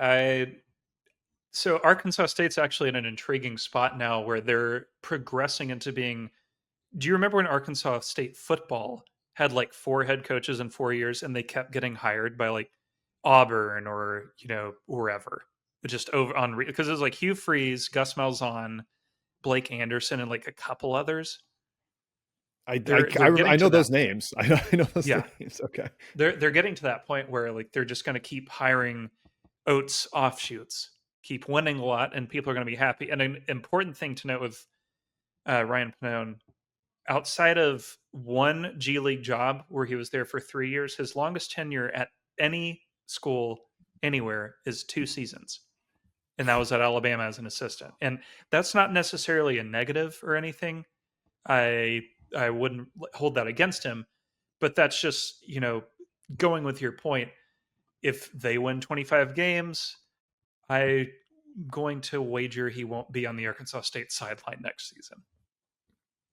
So Arkansas State's actually in an intriguing spot now where they're progressing into being. Do you remember when Arkansas State football had like 4 head coaches in 4 years, and they kept getting hired by like Auburn or wherever, just over on because it was like Hugh Freeze, Gus Malzahn, Blake Anderson, and like a couple others. I know those names. I know those names. Okay, they're getting to that point where like they're just going to keep hiring Oates offshoots, keep winning a lot, and people are going to be happy. And an important thing to note with Ryan Pannone, outside of one G League job where he was there for 3 years, his longest tenure at any school anywhere is 2 seasons. And that was at Alabama as an assistant. And that's not necessarily a negative or anything. I wouldn't hold that against him, but that's just, going with your point. If they win 25 games, I'm going to wager he won't be on the Arkansas State sideline next season.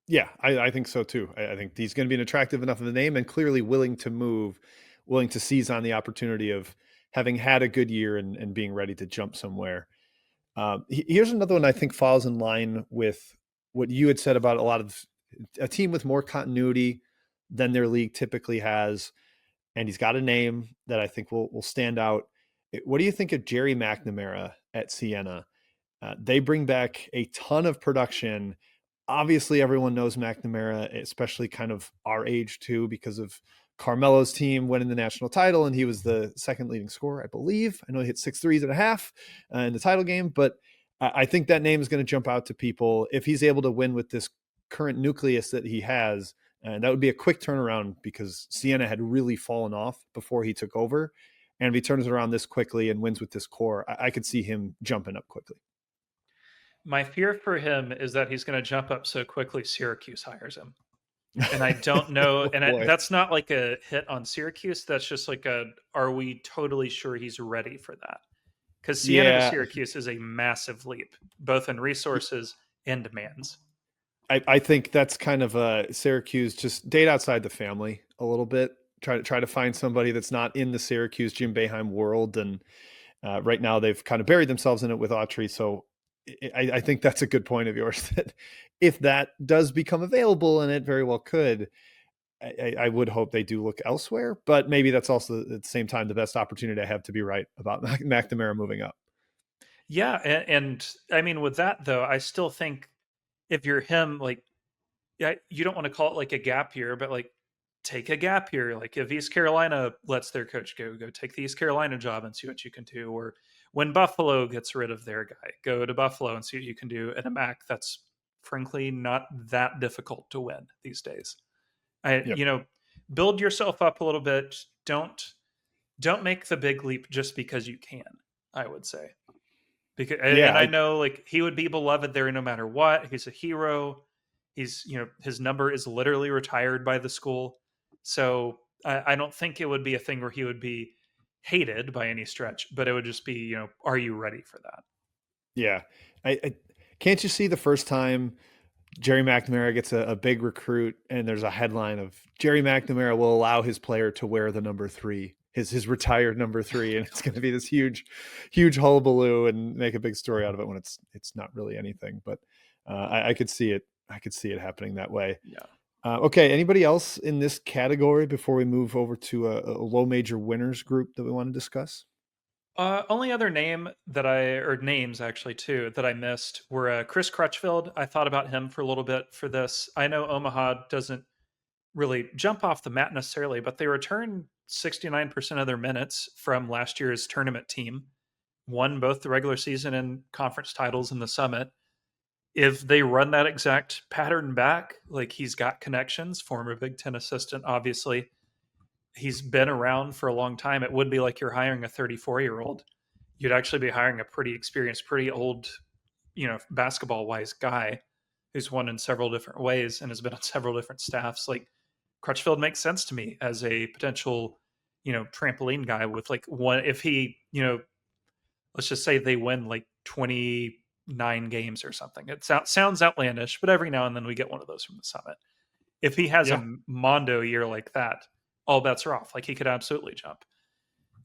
Yeah, I think so too. I think he's going to be an attractive enough of a name, and clearly willing to seize on the opportunity of having had a good year and being ready to jump somewhere. Here's another one I think falls in line with what you had said about a team with more continuity than their league typically has. And he's got a name that I think will stand out. What do you think of Jerry McNamara at Siena? They bring back a ton of production. Obviously, everyone knows McNamara, especially kind of our age too, because of Carmelo's team winning the national title, and he was the second leading scorer, I believe. I know he hit 6 threes and a half in the title game, but I think that name is going to jump out to people if he's able to win with this current nucleus that he has. And that would be a quick turnaround because Siena had really fallen off before he took over. And if he turns it around this quickly and wins with this core, I could see him jumping up quickly. My fear for him is that he's going to jump up so quickly Syracuse hires him. And I don't know. And that's not like a hit on Syracuse. That's just like are we totally sure he's ready for that? Because Siena to Syracuse is a massive leap, both in resources and demands. I think that's kind of a Syracuse, just date outside the family a little bit. Try to find somebody that's not in the Syracuse Jim Boeheim world. And right now they've kind of buried themselves in it with Autry. So I think that's a good point of yours, that if that does become available, and it very well could, I would hope they do look elsewhere. But maybe that's also at the same time the best opportunity I have to be right about McNamara moving up. Yeah, and I mean with that though, I still think if you're him, like, yeah, you don't want to call it like a gap year, but like take a gap year. Like if East Carolina lets their coach go take the East Carolina job and see what you can do. Or when Buffalo gets rid of their guy, go to Buffalo and see what you can do at a MAC that's frankly not that difficult to win these days. Build yourself up a little bit. Don't make the big leap just because you can, I would say. Because and I know like he would be beloved there no matter what. He's a hero. He's his number is literally retired by the school. So I don't think it would be a thing where he would be hated by any stretch, but it would just be, are you ready for that? Yeah. Can't you see the first time Jerry McNamara gets a big recruit and there's a headline of Jerry McNamara will allow his player to wear the number 3, his retired number 3, and it's going to be this huge hullabaloo and make a big story out of it when it's not really anything. But I could see it. I could see it happening that way. Yeah. Okay. Anybody else in this category before we move over to a low major winners group that we want to discuss? Only other names actually too that I missed were Chris Crutchfield. I thought about him for a little bit for this. I know Omaha doesn't really jump off the mat necessarily, but they return 69% of their minutes from last year's tournament team, won both the regular season and conference titles in the Summit. If they run that exact pattern back, like he's got connections, former Big Ten assistant, obviously. He's been around for a long time. It would be like you're hiring a 34-year-old. You'd actually be hiring a pretty experienced, pretty old, basketball wise guy who's won in several different ways and has been on several different staffs. Like Crutchfield makes sense to me as a potential, trampoline guy with like one, if he, let's just say they win like 29 games or something. It sounds outlandish, but every now and then we get one of those from the Summit. If he has a Mondo year like that, all bets are off. Like he could absolutely jump.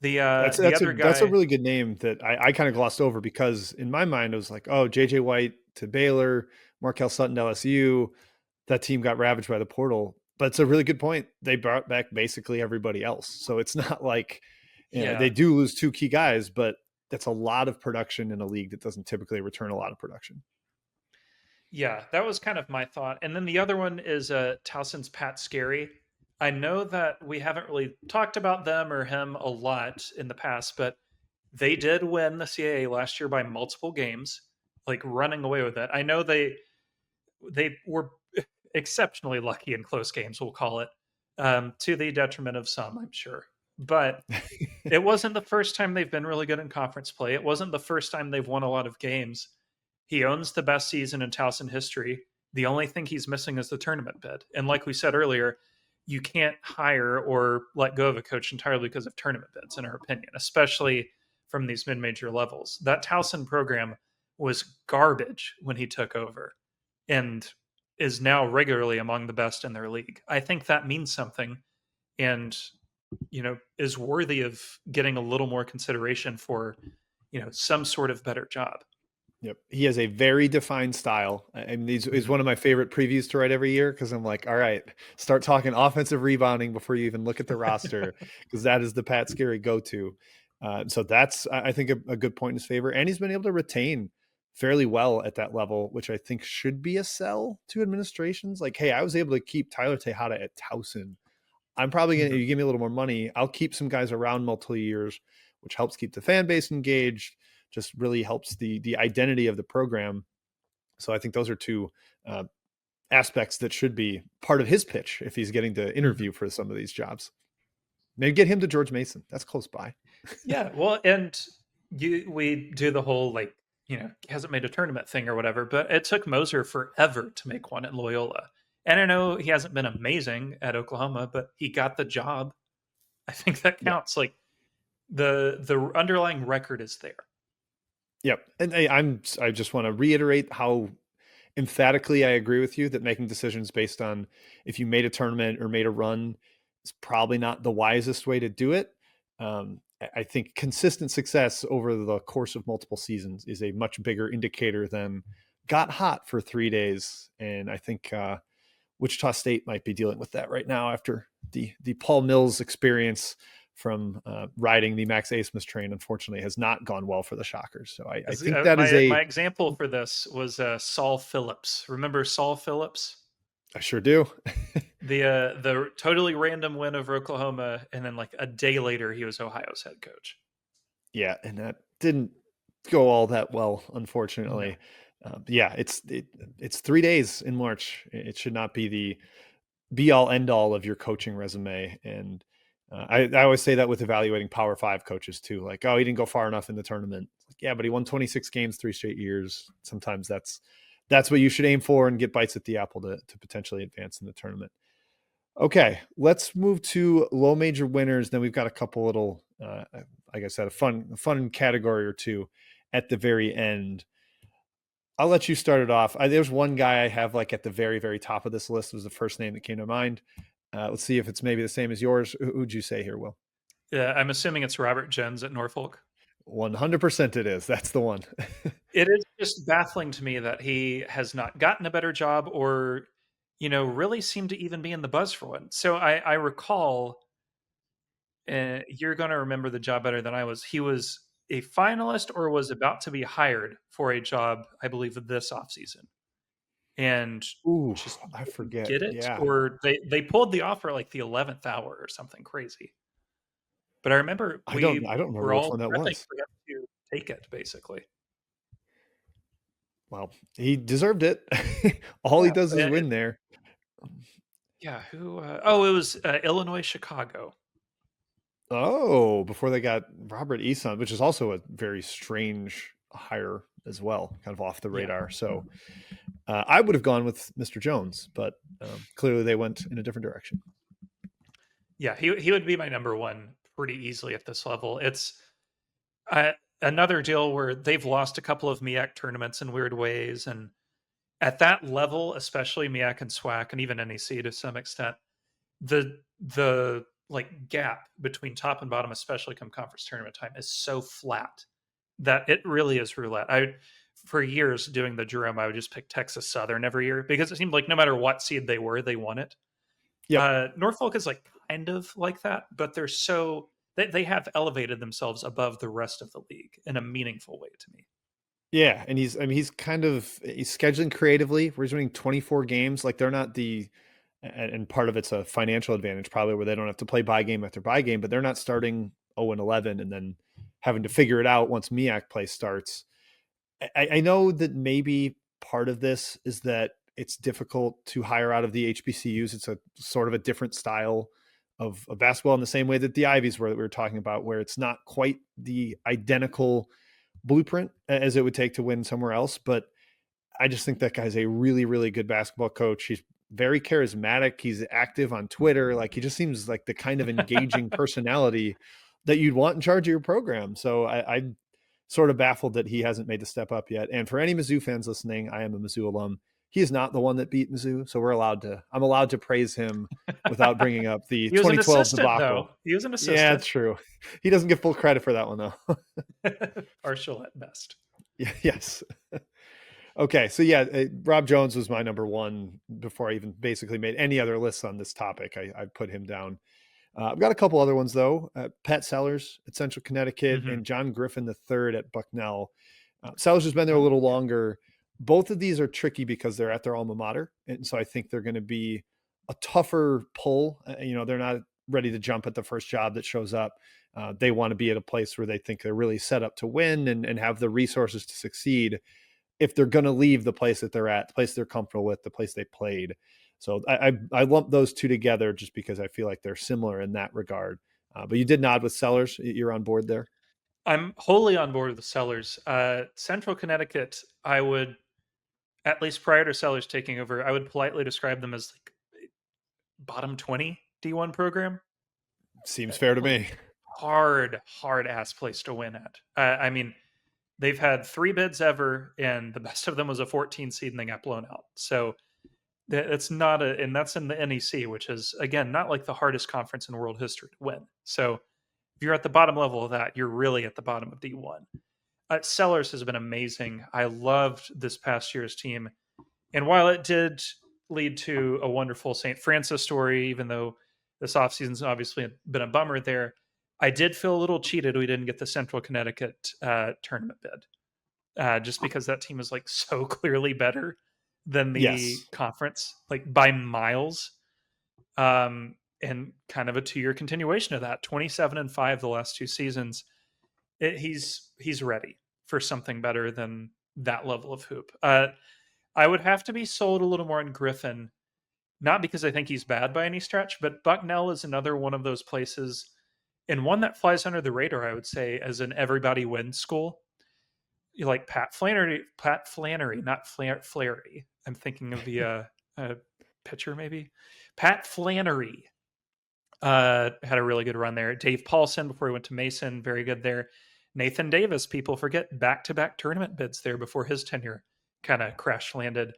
That's a really good name that I kind of glossed over because in my mind it was like, oh, JJ White to Baylor, Markel Sutton to LSU. That team got ravaged by the portal, but it's a really good point. They brought back basically everybody else, so it's not like they do lose 2 key guys, but that's a lot of production in a league that doesn't typically return a lot of production. Yeah, that was kind of my thought. And then the other one is Towson's Pat Scarry. I know that we haven't really talked about them or him a lot in the past, but they did win the CAA last year by multiple games, like running away with it. I know they were exceptionally lucky in close games, we'll call it, to the detriment of some, I'm sure. But it wasn't the first time they've been really good in conference play. It wasn't the first time they've won a lot of games. He owns the best season in Towson history. The only thing he's missing is the tournament bid. And like we said earlier, you can't hire or let go of a coach entirely because of tournament bids, in our opinion, especially from these mid-major levels. That Towson program was garbage when he took over and is now regularly among the best in their league. I think that means something and, is worthy of getting a little more consideration for, some sort of better job. Yep. He has a very defined style. I mean, he's one of my favorite previews to write every year because I'm like, all right, start talking offensive rebounding before you even look at the roster because that is the Pat Scarry go-to. So that's, I think, a good point in his favor. And he's been able to retain fairly well at that level, which I think should be a sell to administrations. Like, hey, I was able to keep Tyler Tejada at Towson. I'm probably going to, you give me a little more money, I'll keep some guys around multiple years, which helps keep the fan base engaged, just really helps the identity of the program. So I think those are 2 aspects that should be part of his pitch if he's getting to interview for some of these jobs. Maybe get him to George Mason. That's close by. Yeah, well, and we do the whole he hasn't made a tournament thing or whatever, but it took Moser forever to make one at Loyola. And I know he hasn't been amazing at Oklahoma, but he got the job. I think that counts. Yeah. Like the underlying record is there. Yep. And I just want to reiterate how emphatically I agree with you that making decisions based on if you made a tournament or made a run is probably not the wisest way to do it. I think consistent success over the course of multiple seasons is a much bigger indicator than got hot for 3 days. And I think Wichita State might be dealing with that right now after the Paul Mills experience from riding the Max Asmus train, unfortunately, has not gone well for the Shockers. So I think that my example for this was Saul Phillips. Remember Saul Phillips? I sure do. The totally random win over Oklahoma, and then like a day later, he was Ohio's head coach. Yeah, and that didn't go all that well, unfortunately. Yeah, it's 3 days in March. It should not be the be all end all of your coaching resume. And I always say that with evaluating Power 5 coaches too. Like, oh, he didn't go far enough in the tournament. Like, yeah, but he won 26 games 3 straight years. Sometimes that's what you should aim for and get bites at the apple to potentially advance in the tournament. Okay, let's move to low major winners. Then we've got a couple little, like I said, a fun category or two at the very end. I'll let you start it off. There's one guy I have like at the very, very top of this list was the first name that came to mind. Let's see if it's maybe the same as yours. Who'd you say here, Will? Yeah, I'm assuming it's Robert Jones at Norfolk. 100% it is. That's the one. It is just baffling to me that he has not gotten a better job or, really seemed to even be in the buzz for one. So I recall, you're going to remember the job better than I was. He was a finalist or was about to be hired for a job, I believe, this offseason. And Ooh, just I didn't forget. get it, Yeah. or they pulled the offer like the 11th hour or something crazy. But I remember I don't we remember were which all one that prepping was. for him to take it, basically. Well, he deserved it. All he Yeah, does is it win there. yeah, who, it was, Illinois, Chicago. Oh, before they got Robert Eason, which is also a very strange hire as well, kind of off the Yeah. radar. So I would have gone with Mr. Jones, but clearly they went in a different direction. Yeah, he would be my number one pretty easily at this level. It's, another deal where they've lost a couple of MEAC tournaments in weird ways, and at that level, especially MEAC and SWAC and even NEC to some extent, the like gap between top and bottom, especially come conference tournament time, is so flat that it really is roulette. For years doing the Jerome, I would just pick Texas Southern every year because it seemed like no matter what seed they were, they won it. Yep. Norfolk is like kind of like that, but they have elevated themselves above the rest of the league in a meaningful way to me. Yeah, and he's he's scheduling creatively. We're doing 24 games. Like they're not and part of it's a financial advantage probably where they don't have to play bye game after bye game, but they're not starting 0-11 and then having to figure it out once MEAC play starts. I know that maybe part of this is that it's difficult to hire out of the HBCUs. It's a sort of a different style of basketball in the same way that the Ivies were that we were talking about, where it's not quite the identical blueprint as it would take to win somewhere else. But I just think that guy's a really, really good basketball coach. He's very charismatic. He's active on Twitter. Like he just seems like the kind of engaging personality that you'd want in charge of your program. So I'm sort of baffled that he hasn't made the step up yet. And for any Mizzou fans listening, I am a Mizzou alum. He is not the one that beat Mizzou, so I'm allowed to praise him without bringing up the He was an 2012 assistant, debacle. though. He was an Yeah, assistant. true. He doesn't get full credit for that one though. Partial at best. Yes. Okay, so yeah, Rob Jones was my number one before I even basically made any other lists on this topic. I put him down. I've got a couple other ones though. Pat Sellers at Central Connecticut and John Griffin III at Bucknell. Sellers has been there a little longer. Both of these are tricky because they're at their alma mater, and so I think they're going to be a tougher pull. They're not ready to jump at the first job that shows up. They want to be at a place where they think they're really set up to win and have the resources to succeed if they're going to leave the place that they're at, the place they're comfortable with, the place they played. So I lump those two together just because I feel like they're similar in that regard. But you did nod with Sellers. You're on board there? I'm wholly on board with the Sellers. Central Connecticut, I would, at least prior to Sellers taking over, I would politely describe them as like bottom 20 D1 program. Seems fair to me. Hard ass place to win at. I mean, they've had 3 bids ever, and the best of them was a 14 seed and they got blown out. So it's not and that's in the NEC, which is, again, not like the hardest conference in world history to win. So if you're at the bottom level of that, you're really at the bottom of D1. Sellers has been amazing. I loved this past year's team. And while it did lead to a wonderful St. Francis story, even though this offseason's obviously been a bummer there, I did feel a little cheated we didn't get the Central Connecticut tournament bid. Just because that team is like so clearly better than the conference, like by miles. And kind of a 2-year continuation of that, 27-5 the last 2 seasons. He's ready for something better than that level of hoop. I would have to be sold a little more on Griffin, not because I think he's bad by any stretch, but Bucknell is another one of those places, and one that flies under the radar, I would say, as an everybody wins school. You like Pat Flannery, not Flaherty. I'm thinking of the pitcher, maybe. Pat Flannery had a really good run there. Dave Paulson before he went to Mason, very good there. Nathan Davis, people forget, back-to-back tournament bids there before his tenure. kind of crash landed.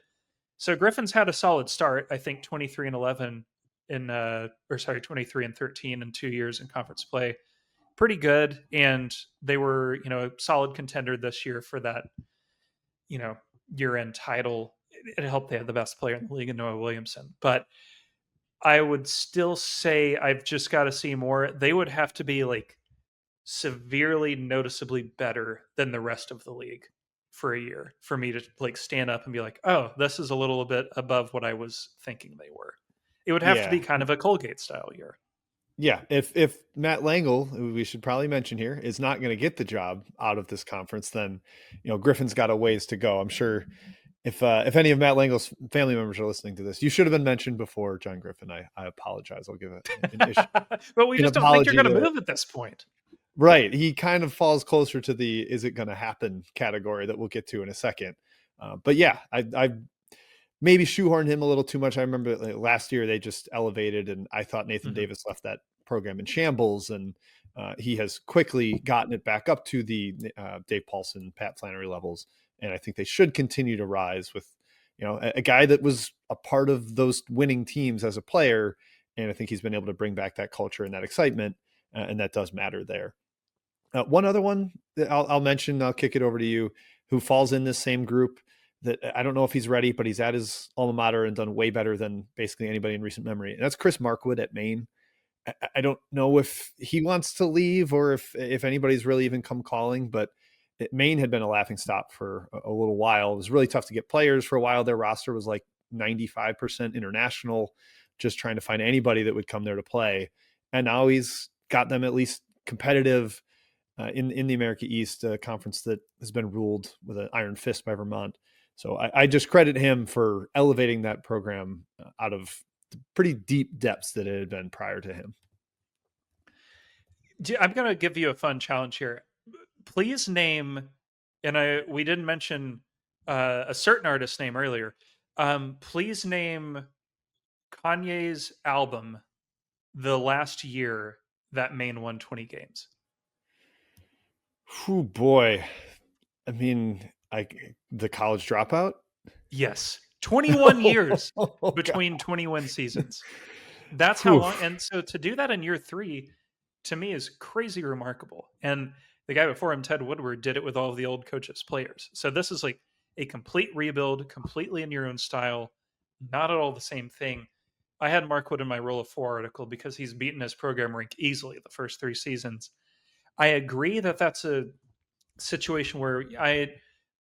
So Griffin's had a solid start. I think 23-11 23-13 in 2 years in conference play. Pretty good. And they were, a solid contender this year for that, year-end title. It helped they had the best player in the league in Noah Williamson. But I would still say I've just got to see more. They would have to be like severely noticeably better than the rest of the league for a year for me to like stand up and be like, oh, this is a little bit above what I was thinking they were. It would have to be kind of a Colgate style year. Yeah, if Matt Langle, who we should probably mention here, is not going to get the job out of this conference, then Griffin's got a ways to go. I'm sure if any of Matt Langle's family members are listening to this, you should have been mentioned before John Griffin. I apologize. I'll give it an issue. But we just don't think you're going to move at this point. Right. He kind of falls closer to the is it going to happen category that we'll get to in a second. But yeah, I maybe shoehorned him a little too much. I remember last year they just elevated, and I thought Nathan Davis left that program in shambles, and he has quickly gotten it back up to the Dave Paulson, Pat Flannery levels. And I think they should continue to rise with, a guy that was a part of those winning teams as a player. And I think he's been able to bring back that culture and that excitement. And that does matter there. One other one that I'll mention, I'll kick it over to you, who falls in this same group that I don't know if he's ready, but he's at his alma mater and done way better than basically anybody in recent memory. And that's Chris Markwood at Maine. I don't know if he wants to leave or if anybody's really even come calling, but Maine had been a laughingstock for a little while. It was really tough to get players for a while. Their roster was like 95% international, just trying to find anybody that would come there to play. And now he's got them at least competitive in the America East conference that has been ruled with an iron fist by Vermont. So I just credit him for elevating that program out of the pretty deep depths that it had been prior to him. I'm going to give you a fun challenge here. Please name, and we didn't mention a certain artist's name earlier. Please name Kanye's album the last year that Maine won 20 games. Oh boy. I mean, the College Dropout? Yes. 21 years between 21 seasons. That's how long. And so to do that in year 3, to me, is crazy remarkable. And the guy before him, Ted Woodward, did it with all of the old coaches' players. So this is like a complete rebuild, completely in your own style, not at all the same thing. I had Markwood in my Roll of 4 article because he's beaten his program rank easily the first 3 seasons. I agree that that's a situation where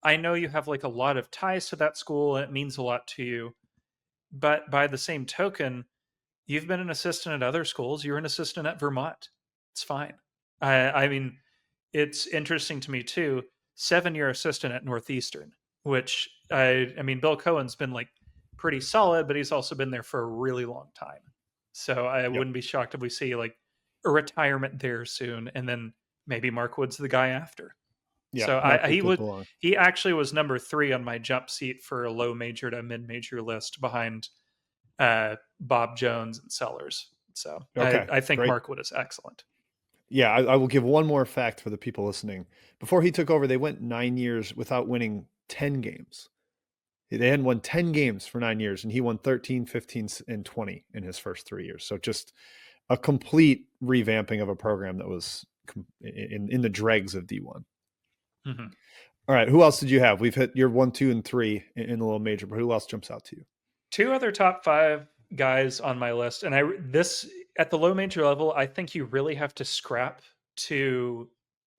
I know you have like a lot of ties to that school and it means a lot to you. But by the same token, you've been an assistant at other schools. You're an assistant at Vermont. It's fine. I mean, it's interesting to me too. 7-year assistant at Northeastern, which I mean, Bill Cohen's been like pretty solid, but he's also been there for a really long time. So I wouldn't be shocked if we see like a retirement there soon, and then maybe Markwood's the guy after. Yeah, so he actually was number 3 on my jump seat for a low major to mid major list behind Bob Jones and Sellers. So I think great. Markwood is excellent. Yeah, I will give one more fact for the people listening. Before he took over, they went 9 years without winning 10 games. They hadn't won 10 games for 9 years, and he won 13, 15, and 20 in his first 3 years. So just a complete revamping of a program that was in the dregs of D1. Mm-hmm. All right, who else did you have? We've hit your 1, 2, and 3 in the little major, but who else jumps out to you? 2 other top 5 guys on my list, and this at the low major level, I think you really have to scrap to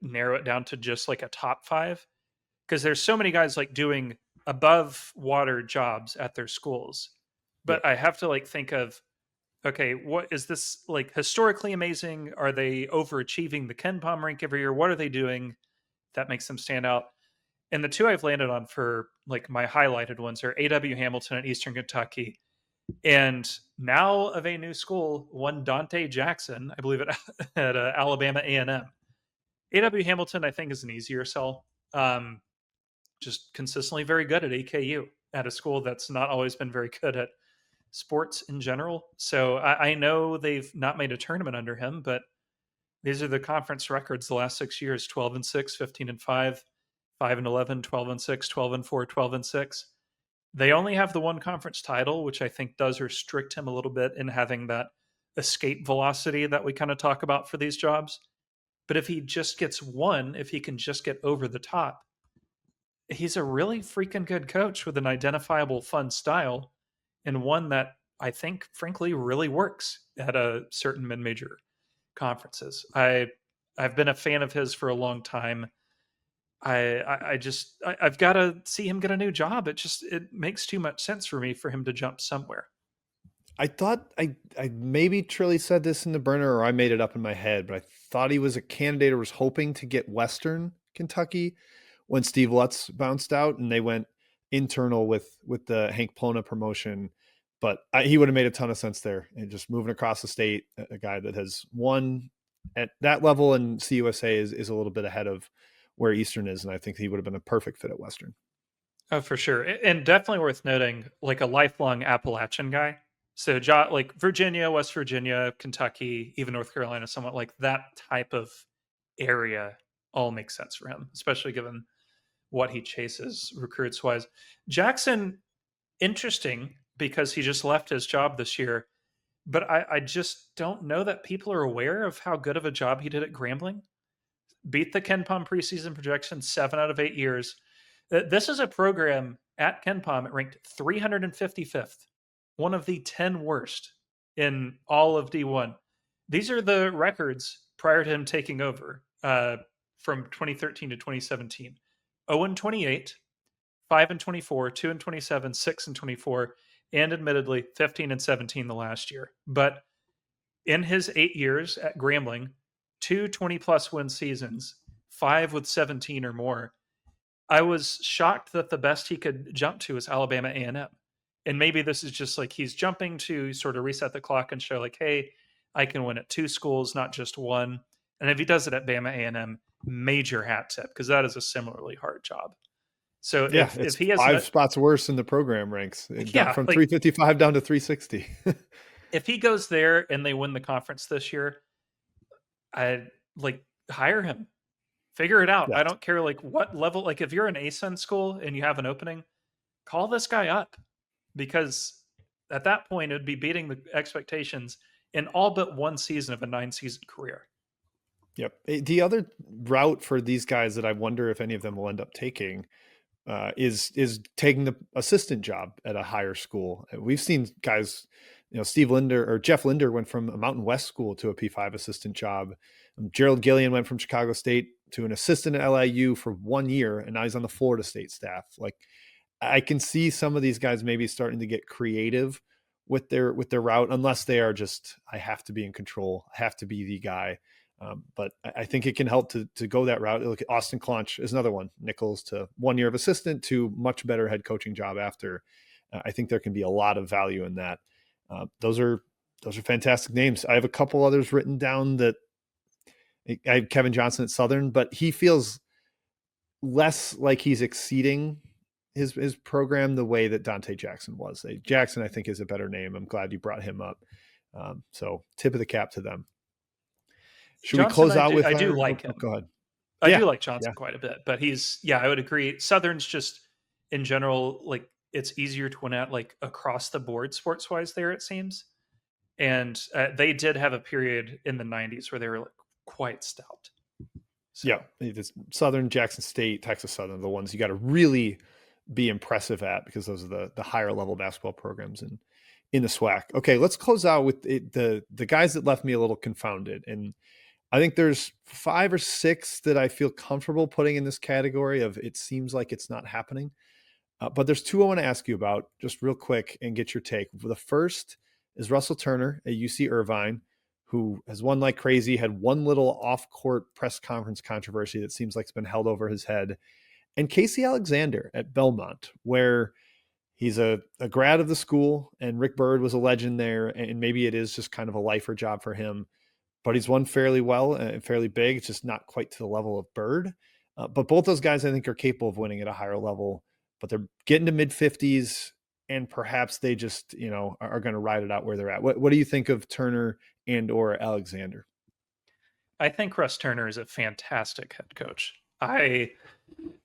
narrow it down to just like a top 5, because there's so many guys like doing above water jobs at their schools. But I have to like think of, okay, what is this like historically amazing? Are they overachieving the Ken Pom rank every year? What are they doing that makes them stand out? And the 2 I've landed on for like my highlighted ones are A.W. Hamilton at Eastern Kentucky, and now of a new school, one Dante Jackson, I believe at Alabama A&M. A.W. Hamilton, I think, is an easier sell. Just consistently very good at AKU, at a school that's not always been very good at sports in general. So I know they've not made a tournament under him, but these are the conference records the last 6 years: 12-6, 15-5, 5-11, 12-6, 12-4, 12-6. They only have the one conference title, which I think does restrict him a little bit in having that escape velocity that we kind of talk about for these jobs. But if he just gets one, if he can just get over the top, he's a really freaking good coach with an identifiable, fun style, and one that I think, frankly, really works at a certain mid-major conferences. I've been a fan of his for a long time. I've got to see him get a new job. It makes too much sense for me for him to jump somewhere. I thought I maybe Trilly said this in the burner, or I made it up in my head, but I thought he was a candidate or was hoping to get Western Kentucky when Steve Lutz bounced out and they went internal with the Hank Plona promotion. But he would have made a ton of sense there, and just moving across the state, a guy that has won at that level, and CUSA is a little bit ahead of where Eastern is, and I think he would have been a perfect fit at Western. Oh, for sure. And definitely worth noting, like a lifelong Appalachian guy. So like Virginia, West Virginia, Kentucky, even North Carolina, somewhat like that type of area all makes sense for him, especially given what he chases recruits wise. Jackson, interesting because he just left his job this year, but I just don't know that people are aware of how good of a job he did at Grambling. Beat the KenPom preseason projection 7 out of 8 years. This is a program at KenPom. It ranked 355th, one of the 10 worst in all of D1. These are the records prior to him taking over from 2013 to 2017. 0-28, 5-24, 2-27, 6-24, and admittedly 15-17 the last year. But in his 8 years at Grambling, 2 20-plus win seasons, 5 with 17 or more. I was shocked that the best he could jump to is Alabama A&M. And maybe this is just like he's jumping to sort of reset the clock and show like, hey, I can win at 2 schools, not just one. And if he does it at Bama A&M, major hat tip, because that is a similarly hard job. So yeah, if he has 5 spots worse in the program ranks, yeah, from like, 355 down to 360. If he goes there and they win the conference this year, I'd like hire him. Figure it out. Yes. I don't care like what level. Like if you're an ASUN school and you have an opening, call this guy up, because at that point it would be beating the expectations in all but one season of a 9-season career. Yep. The other route for these guys that I wonder if any of them will end up taking is taking the assistant job at a higher school. We've seen guys, Jeff Linder went from a Mountain West school to a P5 assistant job. Gerald Gillian went from Chicago State to an assistant at LIU for 1 year, and now he's on the Florida State staff. Like, I can see some of these guys maybe starting to get creative with their route, unless they are just, I have to be in control, I have to be the guy. But I think it can help to go that route. Look at Austin Claunch is another one. Nichols to 1 year of assistant to much better head coaching job after. I think there can be a lot of value in that. Those are fantastic names. I have a couple others written down that I have Kevin Johnson at Southern, but he feels less like he's exceeding his program the way that Dante Jackson was. Jackson, I think, is a better name. I'm glad you brought him up. So tip of the cap to them. Should Johnson, we close out with? I do like him. Go ahead. I do like Johnson quite a bit, but I would agree. Southern's just in general, like it's easier to win at like across the board sports wise there, it seems. And they did have a period in the 90s where they were like quite stout. So. Yeah. It's Southern, Jackson State, Texas Southern are the ones you got to really be impressive at, because those are the higher level basketball programs in the SWAC. Okay, let's close out with the guys that left me a little confounded. And I think there's 5 or 6 that I feel comfortable putting in this category of it seems like it's not happening. But there's 2 I want to ask you about just real quick and get your take. The first is Russell Turner at UC Irvine, who has won like crazy, had one little off-court press conference controversy that seems like it's been held over his head. And Casey Alexander at Belmont, where he's a grad of the school, and Rick Byrd was a legend there, and maybe it is just kind of a lifer job for him. But he's won fairly well and fairly big. It's just not quite to the level of Byrd. But both those guys, I think, are capable of winning at a higher level. But they're getting to mid-50s, and perhaps they just, are going to ride it out where they're at. What do you think of Turner and or Alexander? I think Russ Turner is a fantastic head coach. I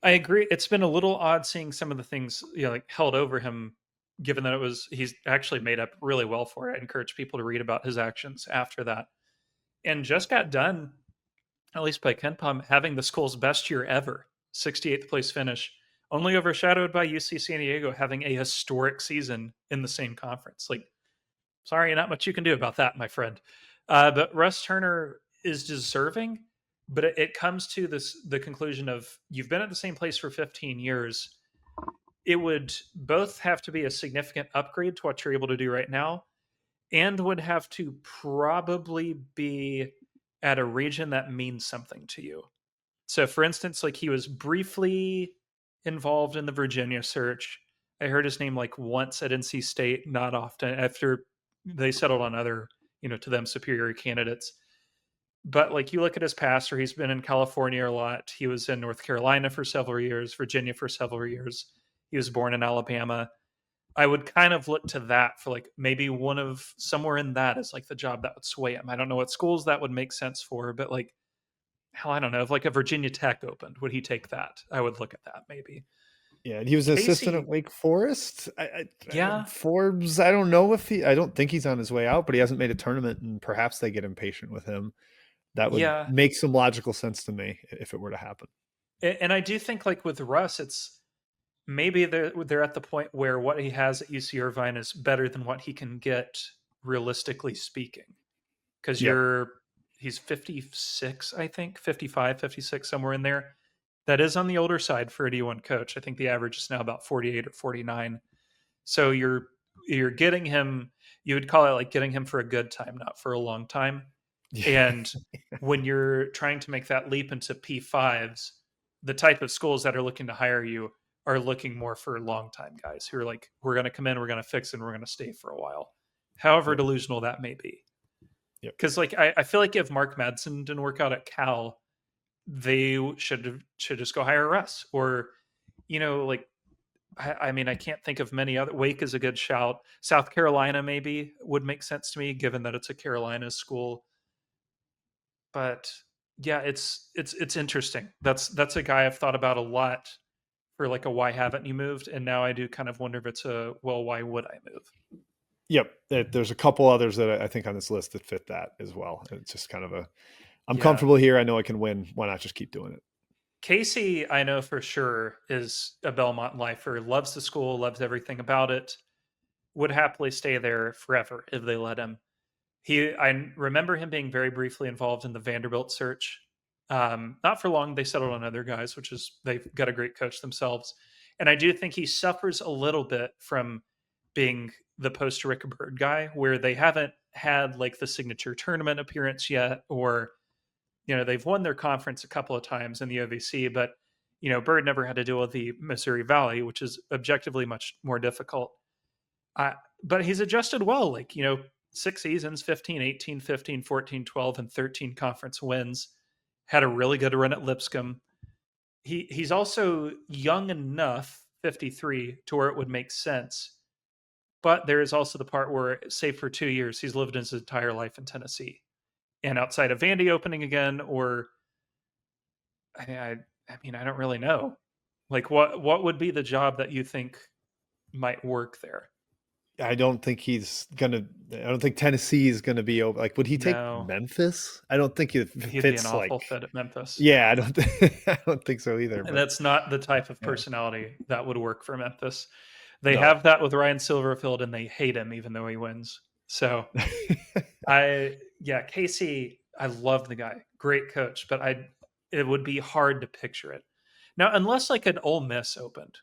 agree. It's been a little odd seeing some of the things, like held over him, given that he's actually made up really well for it. I encourage people to read about his actions after that. And just got done, at least by KenPom, having the school's best year ever, 68th place finish, only overshadowed by UC San Diego having a historic season in the same conference. Like, sorry, not much you can do about that, my friend. But Russ Turner is deserving, but it comes to the conclusion of, you've been at the same place for 15 years. It would both have to be a significant upgrade to what you're able to do right now, and would have to probably be at a region that means something to you. So, for instance, like, he was briefly involved in the Virginia search. I heard his name like once at NC State, not often, after they settled on other, to them superior candidates. But like, you look at his past, or he's been in California a lot. He was in North Carolina for several years, Virginia for several years. He was born in Alabama. I would kind of look to that for like maybe somewhere in that is like the job that would sway him. I don't know what schools that would make sense for, but like, hell, I don't know. If like a Virginia Tech opened, would he take that? I would look at that maybe. Yeah, and he was an assistant at Wake Forest. Yeah. Forbes, I don't know I don't think he's on his way out, but he hasn't made a tournament, and perhaps they get impatient with him. That would make some logical sense to me if it were to happen. And I do think, like, with Russ, it's maybe they're at the point where what he has at UC Irvine is better than what he can get, realistically speaking. Because he's 56, I think, 55, 56, somewhere in there. That is on the older side for a D1 coach. I think the average is now about 48 or 49. So you're getting him, you would call it like getting him for a good time, not for a long time. And when you're trying to make that leap into P5s, the type of schools that are looking to hire you are looking more for long time guys who are like, we're going to come in, we're going to fix it, and we're going to stay for a while. However delusional that may be. Because like, I feel like if Mark Madsen didn't work out at Cal, they should just go hire Russ. Or, like, I mean, I can't think of many other. Wake is a good shout. South Carolina maybe would make sense to me, given that it's a Carolina school. But yeah, it's interesting. That's a guy I've thought about a lot for like a why haven't you moved? And now I do kind of wonder if it's a, well, why would I move? Yep. There's a couple others that I think on this list that fit that as well. It's just kind of I'm comfortable here. I know I can win. Why not just keep doing it? Casey, I know for sure, is a Belmont lifer, loves the school, loves everything about it, would happily stay there forever if they let him. I remember him being very briefly involved in the Vanderbilt search. Not for long. They settled on other guys, which is, they've got a great coach themselves. And I do think he suffers a little bit from being the post Rick Bird guy, where they haven't had like the signature tournament appearance yet, or, they've won their conference a couple of times in the OVC, but, Bird never had to deal with the Missouri Valley, which is objectively much more difficult. But he's adjusted well, like, 6 seasons, 15, 18, 15, 14, 12, and 13 conference wins. Had a really good run at Lipscomb. He's also young enough, 53, to where it would make sense. But there is also the part where, save for 2 years, he's lived his entire life in Tennessee. And outside of Vandy opening again, or I mean, I don't really know. Like, what would be the job that you think might work there? I don't think Tennessee is gonna be over. Like, would he take Memphis? I don't think it fits. He'd be an awful fit at Memphis. Yeah, I don't think so either. And that's not the type of personality that would work for Memphis. They have that with Ryan Silverfield, and they hate him even though he wins. So Casey, I love the guy. Great coach, but it would be hard to picture it. Now, unless like an Ole Miss opened,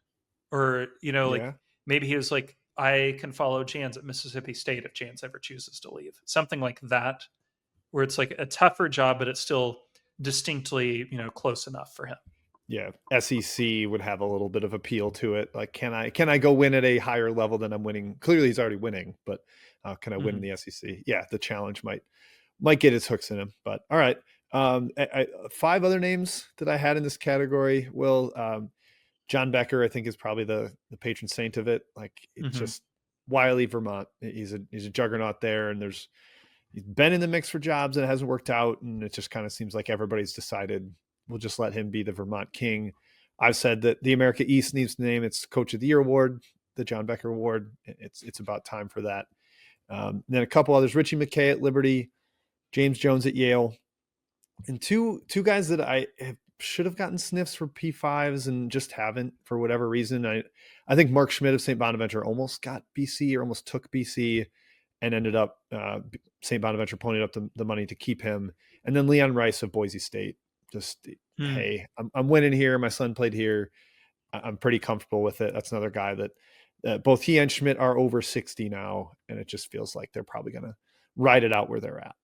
or, maybe he was like, I can follow Jans at Mississippi State if Jans ever chooses to leave. Something like that, where it's like a tougher job, but it's still distinctly, close enough for him. Yeah, SEC would have a little bit of appeal to it. Like, can I go win at a higher level than I'm winning? Clearly, he's already winning, but can I win in the SEC? Yeah, the challenge might get its hooks in him. But all right, 5 other names that I had in this category. Will John Becker, I think, is probably the patron saint of it. Like, it's just Wiley, Vermont. He's a juggernaut there, and he's been in the mix for jobs and it hasn't worked out, and it just kind of seems like everybody's decided we'll just let him be the Vermont King. I've said that the America East needs to name its Coach of the Year award, the John Becker Award. It's about time for that. Then a couple others: Richie McKay at Liberty, James Jones at Yale, and two guys that I should have gotten sniffs for P5s and just haven't for whatever reason. I think Mark Schmidt of St. Bonaventure almost got BC or almost took BC and ended up St. Bonaventure ponying up the money to keep him. And then Leon Rice of Boise State. Just, hey, I'm winning here. My son played here. I'm pretty comfortable with it. That's another guy that both he and Schmidt are over 60 now, and it just feels like they're probably going to ride it out where they're at.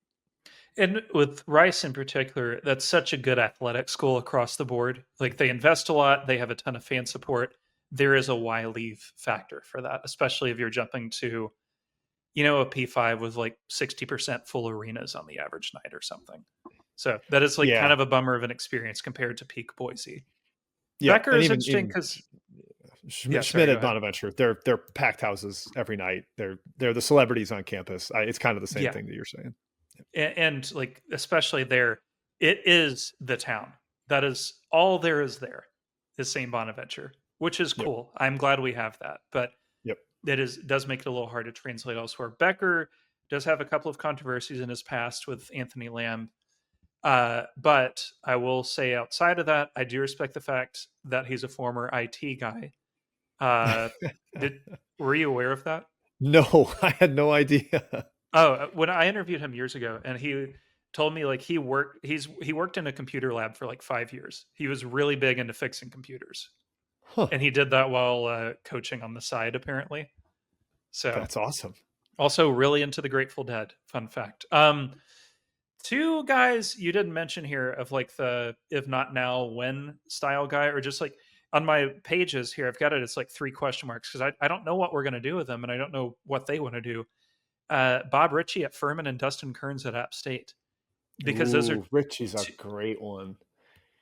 And with Rice in particular, that's such a good athletic school across the board. Like, they invest a lot. They have a ton of fan support. There is a why leave factor for that, especially if you're jumping to, a P5 with like 60% full arenas on the average night or something. So that is kind of a bummer of an experience compared to peak Boise. Yeah, Becker is interesting because Schmidt at Bonaventure, they're packed houses every night. They're the celebrities on campus. It's kind of the same thing that you're saying. And like, especially there, it is the town. That is all there is St. Bonaventure, which is cool. I'm glad we have that, but it does make it a little hard to translate elsewhere. Becker does have a couple of controversies in his past with Anthony Lamb. But I will say, outside of that, I do respect the fact that he's a former IT guy. Were you aware of that? No, I had no idea. Oh, when I interviewed him years ago, and he told me like he worked in a computer lab for like 5 years. He was really big into fixing computers, and he did that while coaching on the side, apparently. So that's awesome. Also, really into the Grateful Dead. Fun fact. Two guys you didn't mention here of like the if not now when style guy, or just like on my pages here, I've got it. It's like 3 question marks because I don't know what we're going to do with them, and I don't know what they want to do. Bob Ritchie at Furman and Dustin Kearns at App State, because those are Ritchie's a great one.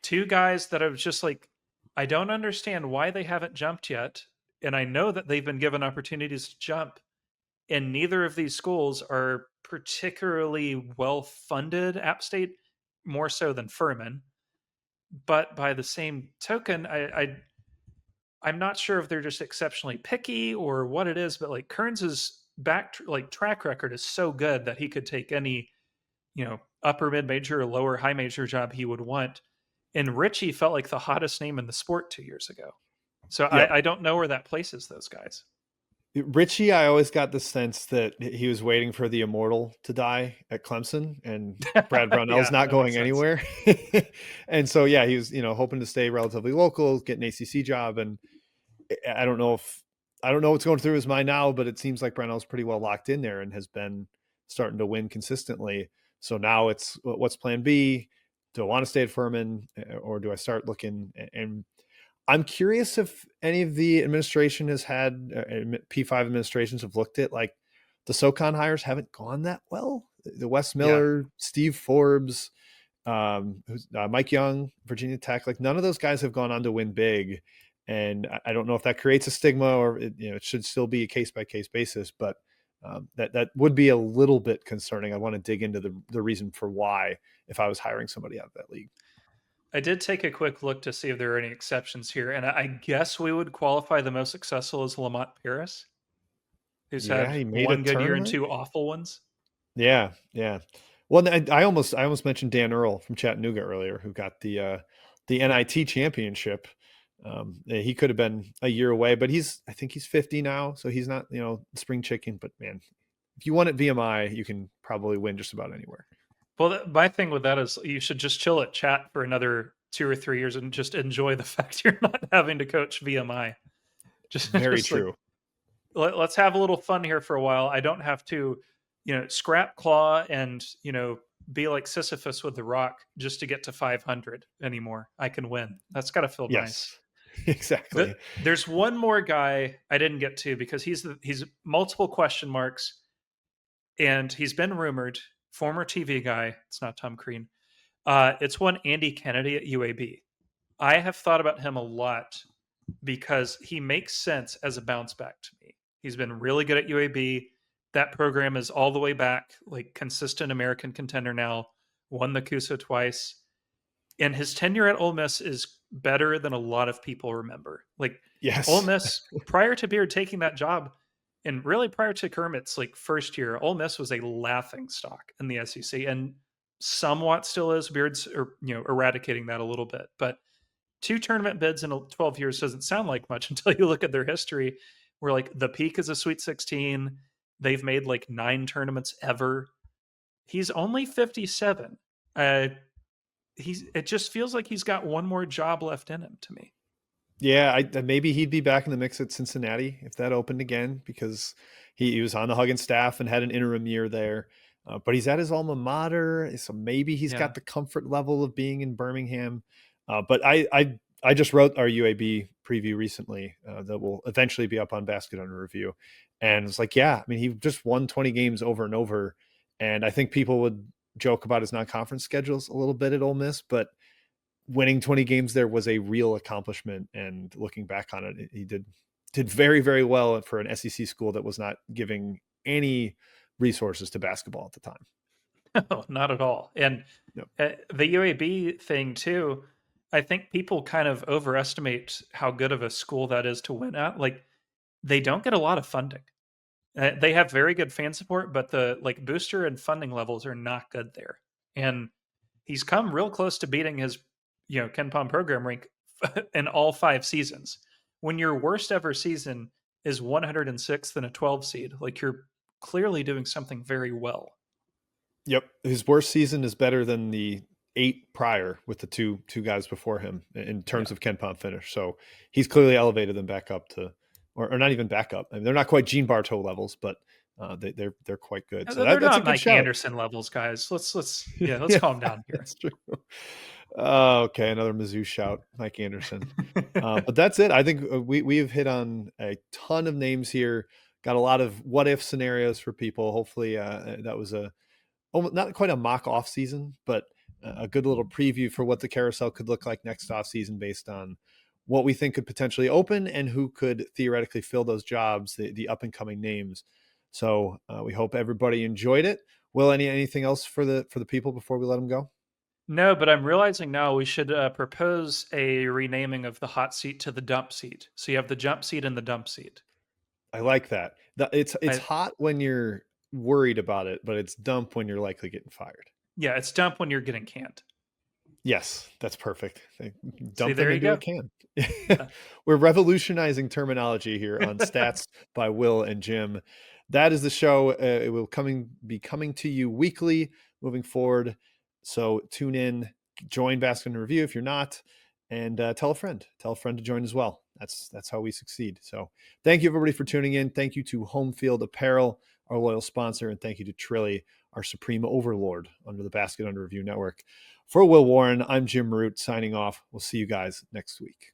2 guys that I was just like, I don't understand why they haven't jumped yet, and I know that they've been given opportunities to jump, and neither of these schools are particularly well funded. App State more so than Furman, but by the same token, I'm not sure if they're just exceptionally picky or what it is, but like Kearns's track record is so good that he could take any, upper mid major or lower high major job he would want. And Ritchie felt like the hottest name in the sport 2 years ago. So I don't know where that places those guys. Ritchie, I always got the sense that he was waiting for the immortal to die at Clemson, and Brad Brownell's not going anywhere. And so, he was, hoping to stay relatively local, get an ACC job. And I don't know what's going through his mind now, but it seems like Brownell's pretty well locked in there and has been starting to win consistently. So now it's what's plan B? Do I want to stay at Furman, or do I start looking? And I'm curious if any of the administration has had P5 administrations have looked at like the SoCon hires haven't gone that well. The Wes Miller, Steve Forbes, Mike Young, Virginia Tech, like none of those guys have gone on to win big. And I don't know if that creates a stigma or it should still be a case by case basis, but that would be a little bit concerning. I want to dig into the reason for why if I was hiring somebody out of that league. I did take a quick look to see if there are any exceptions here, and I guess we would qualify the most successful as Lamont Paris, who's had 1 good year and 2 awful ones. Yeah. Well, I almost mentioned Dan Earl from Chattanooga earlier, who got the NIT championship. He could have been a year away, but I think he's 50 now, so he's not spring chicken. But man, if you won at VMI, you can probably win just about anywhere. Well, my thing with that is you should just chill at Chat for another 2 or 3 years and just enjoy the fact you're not having to coach VMI. Very true. Let's have a little fun here for a while. I don't have to, scrap claw and, be like Sisyphus with the rock just to get to 500 anymore. I can win. That's got to feel nice. Exactly. There's one more guy I didn't get to because he's multiple question marks, and he's been rumored. Former TV guy. It's not Tom Crean. It's one Andy Kennedy at UAB. I have thought about him a lot because he makes sense as a bounce back to me. He's been really good at UAB. That program is all the way back, like consistent American contender now. Won the CUSA twice. And his tenure at Ole Miss is better than a lot of people remember. Like Ole Yes. Miss, prior to Beard taking that job, and really prior to Kermit's like first year, Ole Miss was a laughing stock in the SEC, and somewhat still is. Beard's eradicating that a little bit, but 2 tournament bids in 12 years doesn't sound like much until you look at their history. Where like the peak is a Sweet 16, they've made like 9 tournaments ever. He's only 57. It just feels like he's got one more job left in him to me. Yeah, maybe he'd be back in the mix at Cincinnati if that opened again, because he was on the Huggins staff and had an interim year there. But he's at his alma mater, so maybe he's got the comfort level of being in Birmingham. But I just wrote our UAB preview recently that will eventually be up on Basket Under Review, and it's like, yeah, I mean, he just won 20 games over and over, and I think people would joke about his non-conference schedules a little bit at Ole Miss, but winning 20 games there was a real accomplishment. And looking back on it, he did very, very well for an SEC school that was not giving any resources to basketball at the time. No, not at all. And the UAB thing too, I think people kind of overestimate how good of a school that is to win at. Like, they don't get a lot of funding. They have very good fan support, but the like booster and funding levels are not good there. And he's come real close to beating his Ken Pom program rank in all 5 seasons. When your worst ever season is 106th and a 12 seed, like, you're clearly doing something very well. Yep, his worst season is better than the 8 prior with the two guys before him in terms of Ken Pom finish. So he's clearly elevated them back up to, or not even back up. I mean, they're not quite Gene Bartow levels, but they're quite good. So they're that's not a good Mike shout. Anderson levels, guys. Let's calm down here. That's true. Okay, another Mizzou shout, Mike Anderson. But that's it. I think we've hit on a ton of names here. Got a lot of what if scenarios for people. Hopefully, that was not quite a mock off season, but a good little preview for what the carousel could look like next off season based on what we think could potentially open and who could theoretically fill those jobs, the up and coming names. So we hope everybody enjoyed it. Will, anything else for the people before we let them go? No, but I'm realizing now we should propose a renaming of the hot seat to the dump seat. So you have the jump seat and the dump seat. I like that. It's hot when you're worried about it, but it's dump when you're likely getting fired. Yeah, it's dump when you're getting canned. Yes, that's perfect. Dump them into a can. We're revolutionizing terminology here on Stats by Will and Jim. That is the show. It will be coming to you weekly moving forward. So tune in, join Basket and Review if you're not, and tell a friend to join as well. That's how we succeed. So thank you everybody for tuning in. Thank you to Home Field Apparel, our loyal sponsor, and thank you to Trilly, our supreme overlord under the Basket Under Review Network. For Will Warren, I'm Jim Root signing off. We'll see you guys next week.